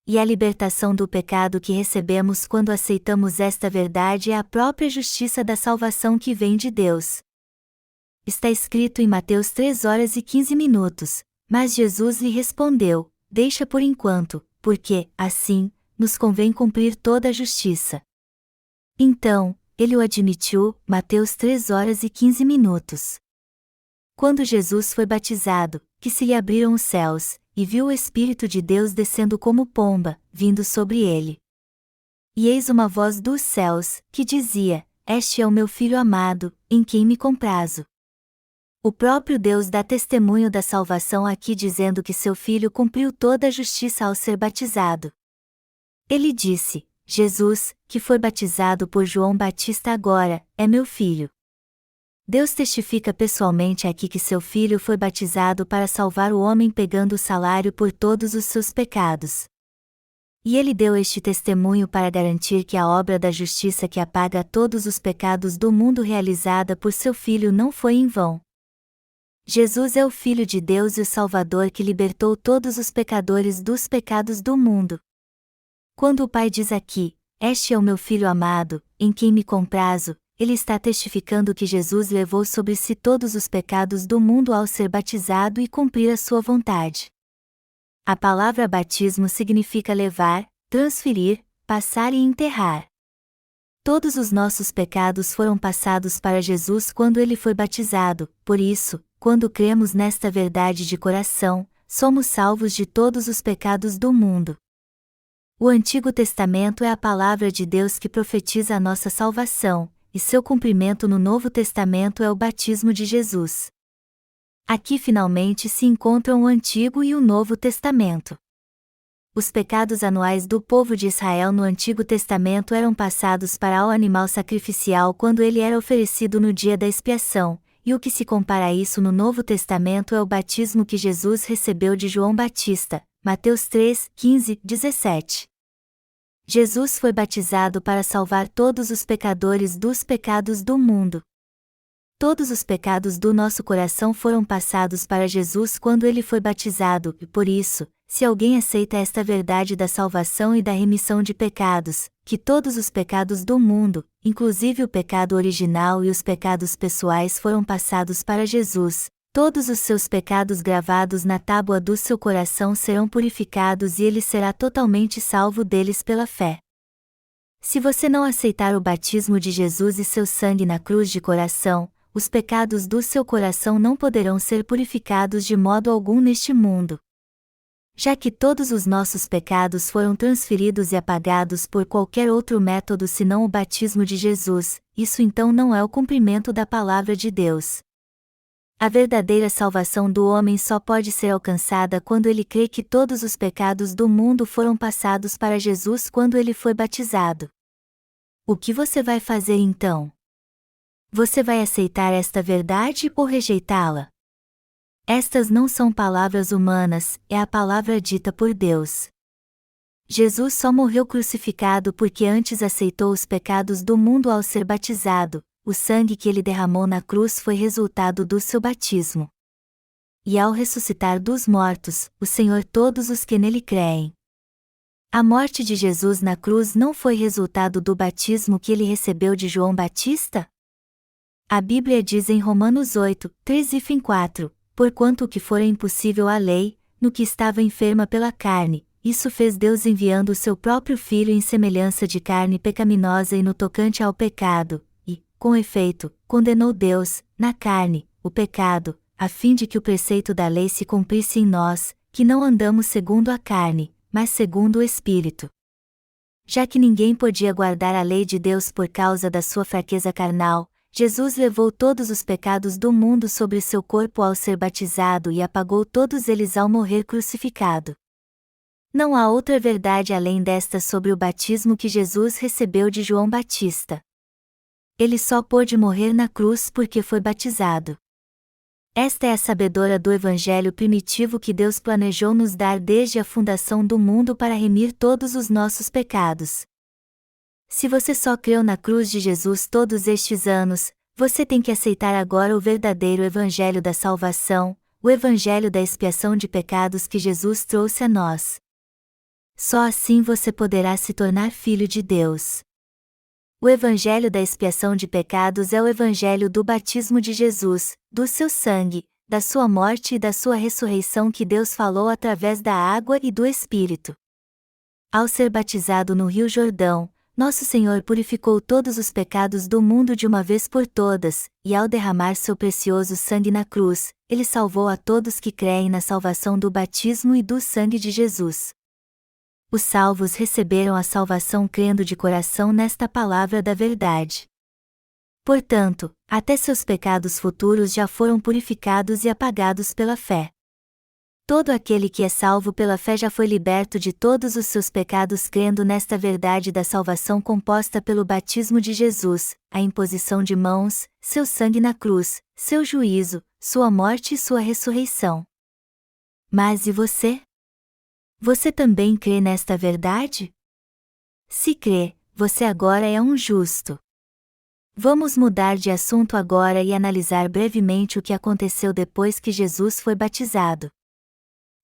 E a libertação do pecado que recebemos quando aceitamos esta verdade é a própria justiça da salvação que vem de Deus. Está escrito em Mateus 3h15, mas Jesus lhe respondeu: deixa por enquanto, porque, assim, nos convém cumprir toda a justiça. Então, ele o admitiu, Mateus 3h15. Quando Jesus foi batizado, que se lhe abriram os céus, e viu o Espírito de Deus descendo como pomba, vindo sobre ele. E eis uma voz dos céus, que dizia: Este é o meu Filho amado, em quem me comprazo. O próprio Deus dá testemunho da salvação aqui dizendo que seu Filho cumpriu toda a justiça ao ser batizado. Ele disse: Jesus, que foi batizado por João Batista agora, é meu Filho. Deus testifica pessoalmente aqui que seu Filho foi batizado para salvar o homem pegando o salário por todos os seus pecados. E ele deu este testemunho para garantir que a obra da justiça que apaga todos os pecados do mundo realizada por seu Filho não foi em vão. Jesus é o Filho de Deus e o Salvador que libertou todos os pecadores dos pecados do mundo. Quando o Pai diz aqui: Este é o meu Filho amado, em quem me comprazo, ele está testificando que Jesus levou sobre si todos os pecados do mundo ao ser batizado e cumprir a sua vontade. A palavra batismo significa levar, transferir, passar e enterrar. Todos os nossos pecados foram passados para Jesus quando ele foi batizado, por isso, quando cremos nesta verdade de coração, somos salvos de todos os pecados do mundo. O Antigo Testamento é a palavra de Deus que profetiza a nossa salvação, e seu cumprimento no Novo Testamento é o batismo de Jesus. Aqui finalmente se encontram o Antigo e o Novo Testamento. Os pecados anuais do povo de Israel no Antigo Testamento eram passados para o animal sacrificial quando ele era oferecido no dia da expiação, e o que se compara a isso no Novo Testamento é o batismo que Jesus recebeu de João Batista, Mateus 3:15-17. Jesus foi batizado para salvar todos os pecadores dos pecados do mundo. Todos os pecados do nosso coração foram passados para Jesus quando ele foi batizado, e por isso, se alguém aceita esta verdade da salvação e da remissão de pecados, que todos os pecados do mundo, inclusive o pecado original e os pecados pessoais foram passados para Jesus, todos os seus pecados gravados na tábua do seu coração serão purificados e ele será totalmente salvo deles pela fé. Se você não aceitar o batismo de Jesus e seu sangue na cruz de coração, os pecados do seu coração não poderão ser purificados de modo algum neste mundo. Já que todos os nossos pecados foram transferidos e apagados por qualquer outro método senão o batismo de Jesus, isso então não é o cumprimento da palavra de Deus. A verdadeira salvação do homem só pode ser alcançada quando ele crê que todos os pecados do mundo foram passados para Jesus quando ele foi batizado. O que você vai fazer então? Você vai aceitar esta verdade ou rejeitá-la? Estas não são palavras humanas, é a palavra dita por Deus. Jesus só morreu crucificado porque antes aceitou os pecados do mundo ao ser batizado. O sangue que ele derramou na cruz foi resultado do seu batismo. E ao ressuscitar dos mortos, o Senhor todos os que nele creem. A morte de Jesus na cruz não foi resultado do batismo que ele recebeu de João Batista? A Bíblia diz em Romanos 8:3-4, porquanto o que for impossível à lei, no que estava enferma pela carne. Isso fez Deus enviando o seu próprio Filho em semelhança de carne pecaminosa e no tocante ao pecado, e, com efeito, condenou Deus, na carne, o pecado, a fim de que o preceito da lei se cumprisse em nós, que não andamos segundo a carne, mas segundo o Espírito. Já que ninguém podia guardar a lei de Deus por causa da sua fraqueza carnal, Jesus levou todos os pecados do mundo sobre seu corpo ao ser batizado e apagou todos eles ao morrer crucificado. Não há outra verdade além desta sobre o batismo que Jesus recebeu de João Batista. Ele só pôde morrer na cruz porque foi batizado. Esta é a sabedora do Evangelho primitivo que Deus planejou nos dar desde a fundação do mundo para remir todos os nossos pecados. Se você só creu na cruz de Jesus todos estes anos, você tem que aceitar agora o verdadeiro Evangelho da salvação, o Evangelho da expiação de pecados que Jesus trouxe a nós. Só assim você poderá se tornar filho de Deus. O Evangelho da expiação de pecados é o Evangelho do batismo de Jesus, do seu sangue, da sua morte e da sua ressurreição que Deus falou através da água e do Espírito. Ao ser batizado no Rio Jordão, nosso Senhor purificou todos os pecados do mundo de uma vez por todas, e ao derramar seu precioso sangue na cruz, Ele salvou a todos que creem na salvação do batismo e do sangue de Jesus. Os salvos receberam a salvação crendo de coração nesta palavra da verdade. Portanto, até seus pecados futuros já foram purificados e apagados pela fé. Todo aquele que é salvo pela fé já foi liberto de todos os seus pecados crendo nesta verdade da salvação composta pelo batismo de Jesus, a imposição de mãos, seu sangue na cruz, seu juízo, sua morte e sua ressurreição. Mas e você? Você também crê nesta verdade? Se crê, você agora é um justo. Vamos mudar de assunto agora e analisar brevemente o que aconteceu depois que Jesus foi batizado.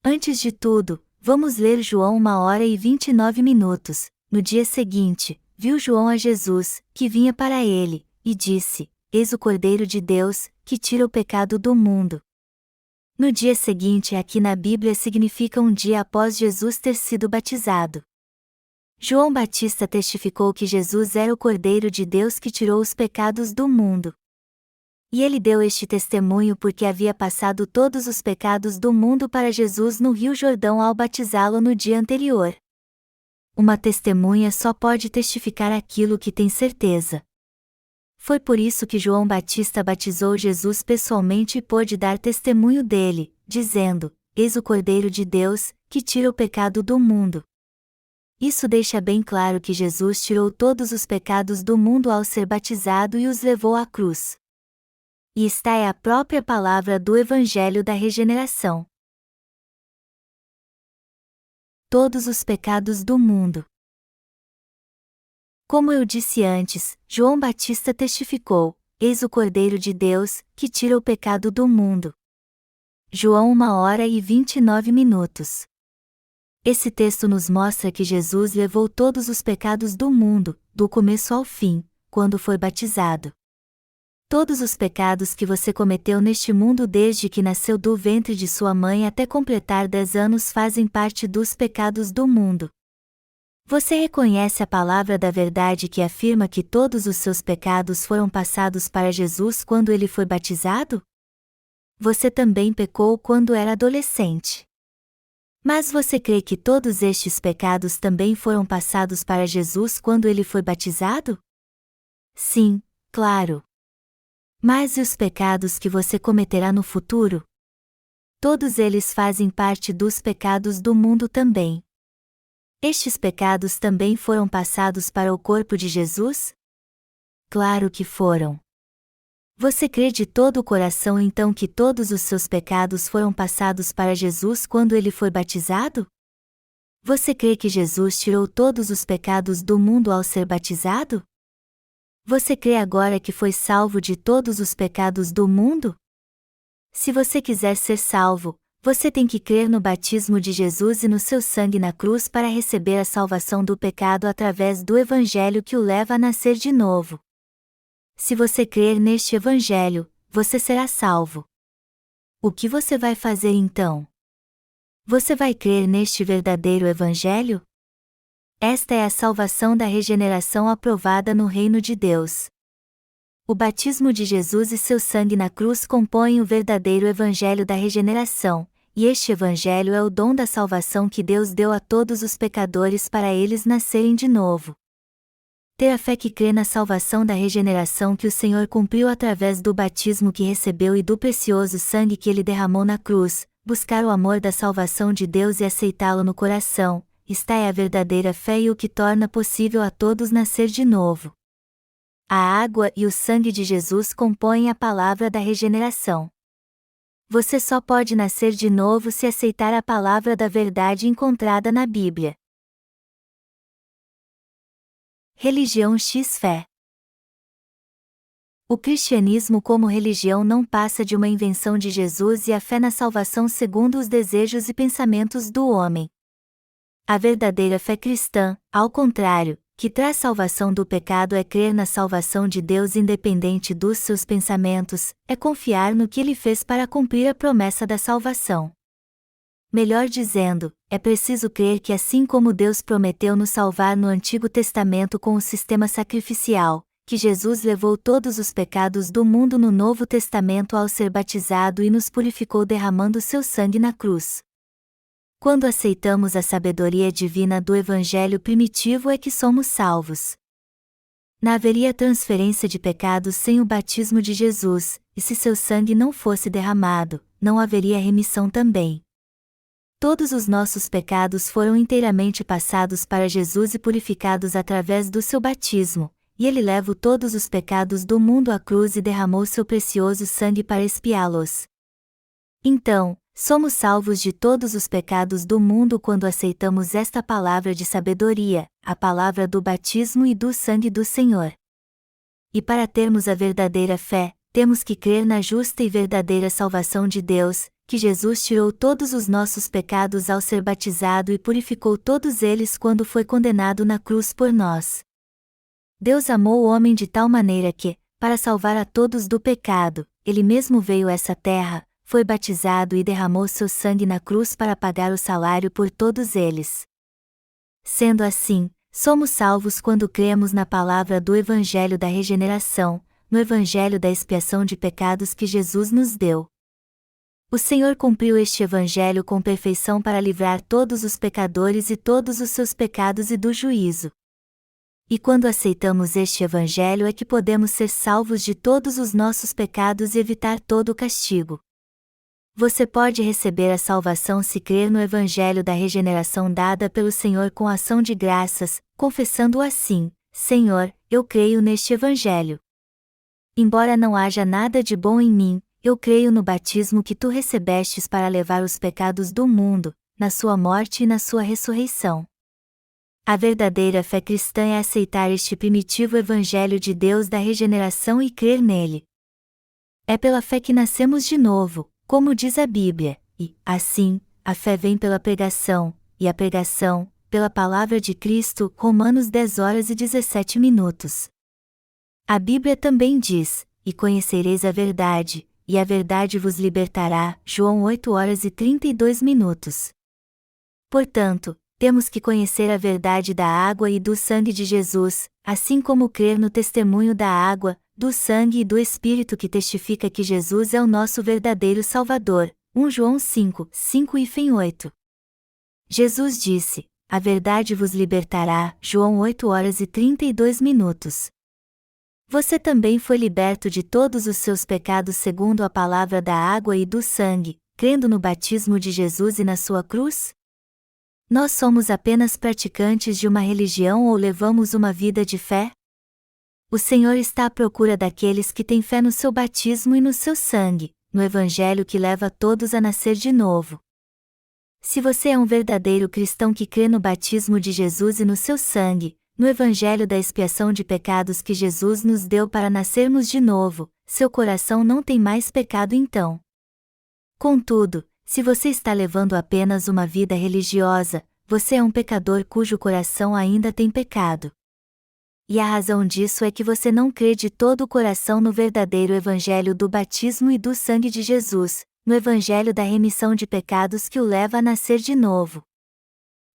Antes de tudo, vamos ler João 1h29. No dia seguinte, viu João a Jesus, que vinha para ele, e disse: Eis o Cordeiro de Deus, que tira o pecado do mundo. No dia seguinte aqui na Bíblia significa um dia após Jesus ter sido batizado. João Batista testificou que Jesus era o Cordeiro de Deus que tirou os pecados do mundo. E ele deu este testemunho porque havia passado todos os pecados do mundo para Jesus no Rio Jordão ao batizá-lo no dia anterior. Uma testemunha só pode testificar aquilo que tem certeza. Foi por isso que João Batista batizou Jesus pessoalmente e pôde dar testemunho dele, dizendo: Eis o Cordeiro de Deus, que tira o pecado do mundo. Isso deixa bem claro que Jesus tirou todos os pecados do mundo ao ser batizado e os levou à cruz. E esta é a própria palavra do Evangelho da regeneração. Todos os pecados do mundo. Como eu disse antes, João Batista testificou: Eis o Cordeiro de Deus, que tira o pecado do mundo. João 1h29. Esse texto nos mostra que Jesus levou todos os pecados do mundo, do começo ao fim, quando foi batizado. Todos os pecados que você cometeu neste mundo desde que nasceu do ventre de sua mãe até completar 10 anos fazem parte dos pecados do mundo. Você reconhece a palavra da verdade que afirma que todos os seus pecados foram passados para Jesus quando ele foi batizado? Você também pecou quando era adolescente. Mas você crê que todos estes pecados também foram passados para Jesus quando ele foi batizado? Sim, claro. Mas e os pecados que você cometerá no futuro? Todos eles fazem parte dos pecados do mundo também. Estes pecados também foram passados para o corpo de Jesus? Claro que foram. Você crê de todo o coração então que todos os seus pecados foram passados para Jesus quando ele foi batizado? Você crê que Jesus tirou todos os pecados do mundo ao ser batizado? Você crê agora que foi salvo de todos os pecados do mundo? Se você quiser ser salvo, você tem que crer no batismo de Jesus e no seu sangue na cruz para receber a salvação do pecado através do Evangelho que o leva a nascer de novo. Se você crer neste Evangelho, você será salvo. O que você vai fazer então? Você vai crer neste verdadeiro Evangelho? Esta é a salvação da regeneração aprovada no reino de Deus. O batismo de Jesus e seu sangue na cruz compõem o verdadeiro Evangelho da regeneração, e este Evangelho é o dom da salvação que Deus deu a todos os pecadores para eles nascerem de novo. Ter a fé que crê na salvação da regeneração que o Senhor cumpriu através do batismo que recebeu e do precioso sangue que ele derramou na cruz, buscar o amor da salvação de Deus e aceitá-lo no coração, esta é a verdadeira fé e o que torna possível a todos nascer de novo. A água e o sangue de Jesus compõem a palavra da regeneração. Você só pode nascer de novo se aceitar a palavra da verdade encontrada na Bíblia. Religião x Fé. O cristianismo como religião não passa de uma invenção de Jesus e a fé na salvação segundo os desejos e pensamentos do homem. A verdadeira fé cristã, ao contrário, que traz salvação do pecado é crer na salvação de Deus independente dos seus pensamentos, é confiar no que Ele fez para cumprir a promessa da salvação. Melhor dizendo, é preciso crer que assim como Deus prometeu nos salvar no Antigo Testamento com o sistema sacrificial, que Jesus levou todos os pecados do mundo no Novo Testamento ao ser batizado e nos purificou derramando seu sangue na cruz. Quando aceitamos a sabedoria divina do Evangelho primitivo é que somos salvos. Não haveria transferência de pecados sem o batismo de Jesus, e se seu sangue não fosse derramado, não haveria remissão também. Todos os nossos pecados foram inteiramente passados para Jesus e purificados através do seu batismo, e ele levou todos os pecados do mundo à cruz e derramou seu precioso sangue para expiá-los. Então, somos salvos de todos os pecados do mundo quando aceitamos esta palavra de sabedoria, a palavra do batismo e do sangue do Senhor. E para termos a verdadeira fé, temos que crer na justa e verdadeira salvação de Deus, que Jesus tirou todos os nossos pecados ao ser batizado e purificou todos eles quando foi condenado na cruz por nós. Deus amou o homem de tal maneira que, para salvar a todos do pecado, ele mesmo veio a essa terra, foi batizado e derramou seu sangue na cruz para pagar o salário por todos eles. Sendo assim, somos salvos quando cremos na palavra do Evangelho da regeneração, no Evangelho da expiação de pecados que Jesus nos deu. O Senhor cumpriu este Evangelho com perfeição para livrar todos os pecadores e todos os seus pecados e do juízo. E quando aceitamos este Evangelho é que podemos ser salvos de todos os nossos pecados e evitar todo o castigo. Você pode receber a salvação se crer no Evangelho da regeneração dada pelo Senhor com ação de graças, confessando assim: Senhor, eu creio neste Evangelho. Embora não haja nada de bom em mim, eu creio no batismo que tu recebestes para levar os pecados do mundo, na sua morte e na sua ressurreição. A verdadeira fé cristã é aceitar este primitivo Evangelho de Deus da regeneração e crer nele. É pela fé que nascemos de novo, como diz a Bíblia, e, assim, a fé vem pela pregação, e a pregação, pela palavra de Cristo. Romanos 10h17. A Bíblia também diz: e conhecereis a verdade, e a verdade vos libertará. João 8h32. Portanto, temos que conhecer a verdade da água e do sangue de Jesus, assim como crer no testemunho da água, do sangue e do Espírito que testifica que Jesus é o nosso verdadeiro Salvador. 1 João 5:8. Jesus disse: a verdade vos libertará. João 8h32. Você também foi liberto de todos os seus pecados segundo a palavra da água e do sangue, crendo no batismo de Jesus e na sua cruz? Nós somos apenas praticantes de uma religião ou levamos uma vida de fé? O Senhor está à procura daqueles que têm fé no seu batismo e no seu sangue, no Evangelho que leva todos a nascer de novo. Se você é um verdadeiro cristão que crê no batismo de Jesus e no seu sangue, no Evangelho da expiação de pecados que Jesus nos deu para nascermos de novo, seu coração não tem mais pecado então. Contudo, se você está levando apenas uma vida religiosa, você é um pecador cujo coração ainda tem pecado. E a razão disso é que você não crê de todo o coração no verdadeiro Evangelho do batismo e do sangue de Jesus, no Evangelho da remissão de pecados que o leva a nascer de novo.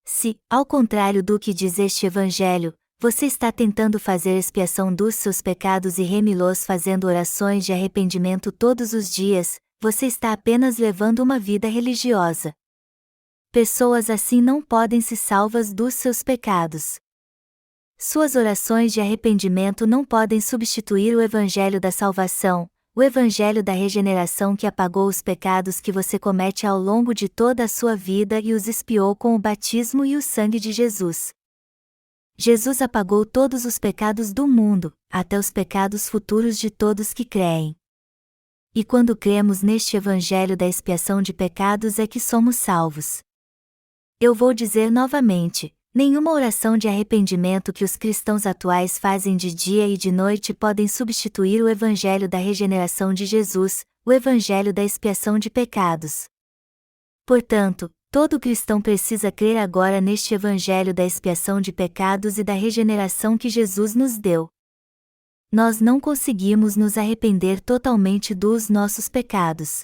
Se, ao contrário do que diz este Evangelho, você está tentando fazer expiação dos seus pecados e remi-los fazendo orações de arrependimento todos os dias, você está apenas levando uma vida religiosa. Pessoas assim não podem se salvas dos seus pecados. Suas orações de arrependimento não podem substituir o Evangelho da salvação, o Evangelho da regeneração que apagou os pecados que você comete ao longo de toda a sua vida e os expiou com o batismo e o sangue de Jesus. Jesus apagou todos os pecados do mundo, até os pecados futuros de todos que creem. E quando cremos neste Evangelho da expiação de pecados é que somos salvos. Eu vou dizer novamente, nenhuma oração de arrependimento que os cristãos atuais fazem de dia e de noite podem substituir o Evangelho da regeneração de Jesus, o Evangelho da expiação de pecados. Portanto, todo cristão precisa crer agora neste Evangelho da expiação de pecados e da regeneração que Jesus nos deu. Nós não conseguimos nos arrepender totalmente dos nossos pecados.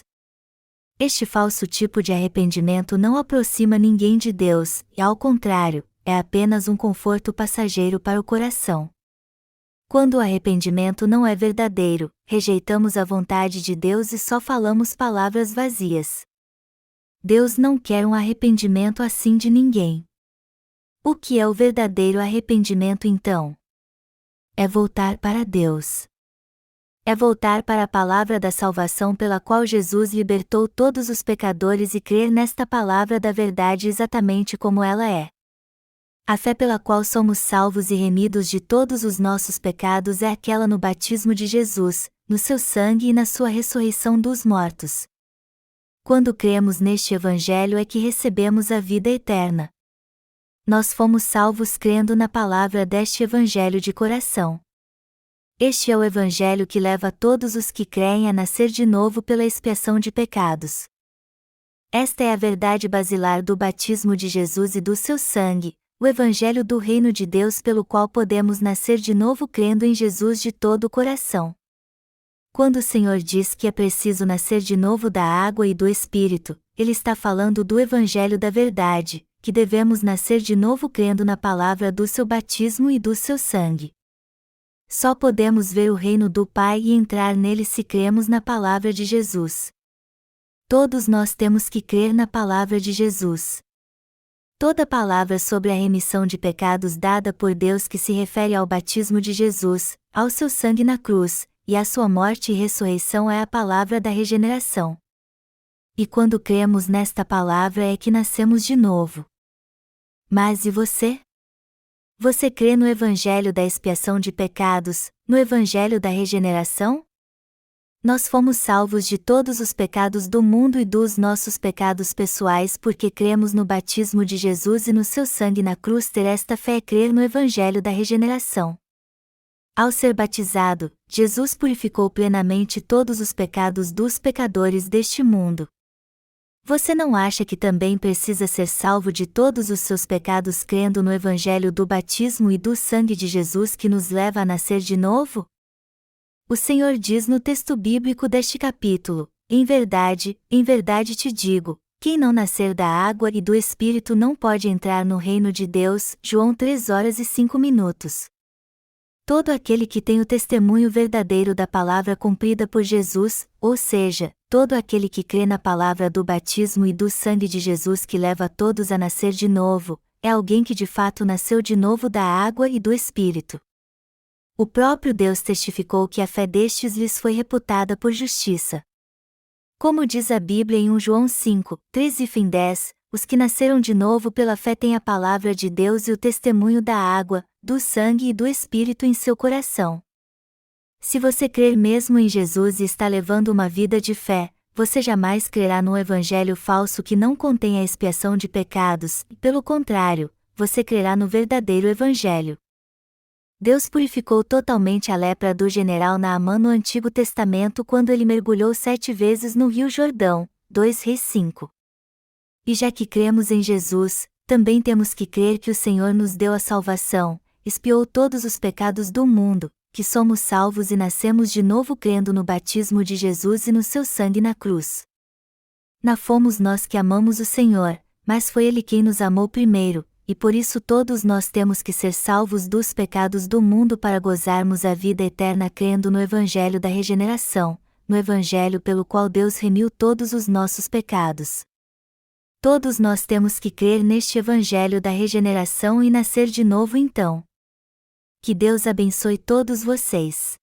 Este falso tipo de arrependimento não aproxima ninguém de Deus, e ao contrário, é apenas um conforto passageiro para o coração. Quando o arrependimento não é verdadeiro, rejeitamos a vontade de Deus e só falamos palavras vazias. Deus não quer um arrependimento assim de ninguém. O que é o verdadeiro arrependimento então? É voltar para Deus. É voltar para a palavra da salvação pela qual Jesus libertou todos os pecadores e crer nesta palavra da verdade exatamente como ela é. A fé pela qual somos salvos e remidos de todos os nossos pecados é aquela no batismo de Jesus, no seu sangue e na sua ressurreição dos mortos. Quando cremos neste Evangelho é que recebemos a vida eterna. Nós fomos salvos crendo na palavra deste Evangelho de coração. Este é o Evangelho que leva todos os que creem a nascer de novo pela expiação de pecados. Esta é a verdade basilar do batismo de Jesus e do seu sangue, o Evangelho do Reino de Deus pelo qual podemos nascer de novo crendo em Jesus de todo o coração. Quando o Senhor diz que é preciso nascer de novo da água e do Espírito, Ele está falando do Evangelho da verdade, que devemos nascer de novo crendo na palavra do seu batismo e do seu sangue. Só podemos ver o reino do Pai e entrar nele se cremos na palavra de Jesus. Todos nós temos que crer na palavra de Jesus. Toda palavra sobre a remissão de pecados dada por Deus que se refere ao batismo de Jesus, ao seu sangue na cruz, e à sua morte e ressurreição é a palavra da regeneração. E quando cremos nesta palavra é que nascemos de novo. Mas e você? Você crê no Evangelho da expiação de pecados, no Evangelho da regeneração? Nós fomos salvos de todos os pecados do mundo e dos nossos pecados pessoais porque cremos no batismo de Jesus e no seu sangue na cruz. Ter esta fé é crer no Evangelho da regeneração. Ao ser batizado, Jesus purificou plenamente todos os pecados dos pecadores deste mundo. Você não acha que também precisa ser salvo de todos os seus pecados crendo no Evangelho do batismo e do sangue de Jesus que nos leva a nascer de novo? O Senhor diz no texto bíblico deste capítulo: em verdade te digo, quem não nascer da água e do Espírito não pode entrar no reino de Deus. João 3:05. Todo aquele que tem o testemunho verdadeiro da palavra cumprida por Jesus, ou seja, todo aquele que crê na palavra do batismo e do sangue de Jesus que leva todos a nascer de novo, é alguém que de fato nasceu de novo da água e do Espírito. O próprio Deus testificou que a fé destes lhes foi reputada por justiça. Como diz a Bíblia em 1 João 5:13-10, os que nasceram de novo pela fé têm a palavra de Deus e o testemunho da água, do sangue e do Espírito em seu coração. Se você crer mesmo em Jesus e está levando uma vida de fé, você jamais crerá num evangelho falso que não contém a expiação de pecados, pelo contrário, você crerá no verdadeiro evangelho. Deus purificou totalmente a lepra do general Naamã no Antigo Testamento quando ele mergulhou 7 vezes no Rio Jordão, 2 Reis 5. E já que cremos em Jesus, também temos que crer que o Senhor nos deu a salvação, expiou todos os pecados do mundo, que somos salvos e nascemos de novo crendo no batismo de Jesus e no seu sangue na cruz. Não fomos nós que amamos o Senhor, mas foi Ele quem nos amou primeiro, e por isso todos nós temos que ser salvos dos pecados do mundo para gozarmos a vida eterna crendo no Evangelho da regeneração, no Evangelho pelo qual Deus remiu todos os nossos pecados. Todos nós temos que crer neste Evangelho da regeneração e nascer de novo então. Que Deus abençoe todos vocês.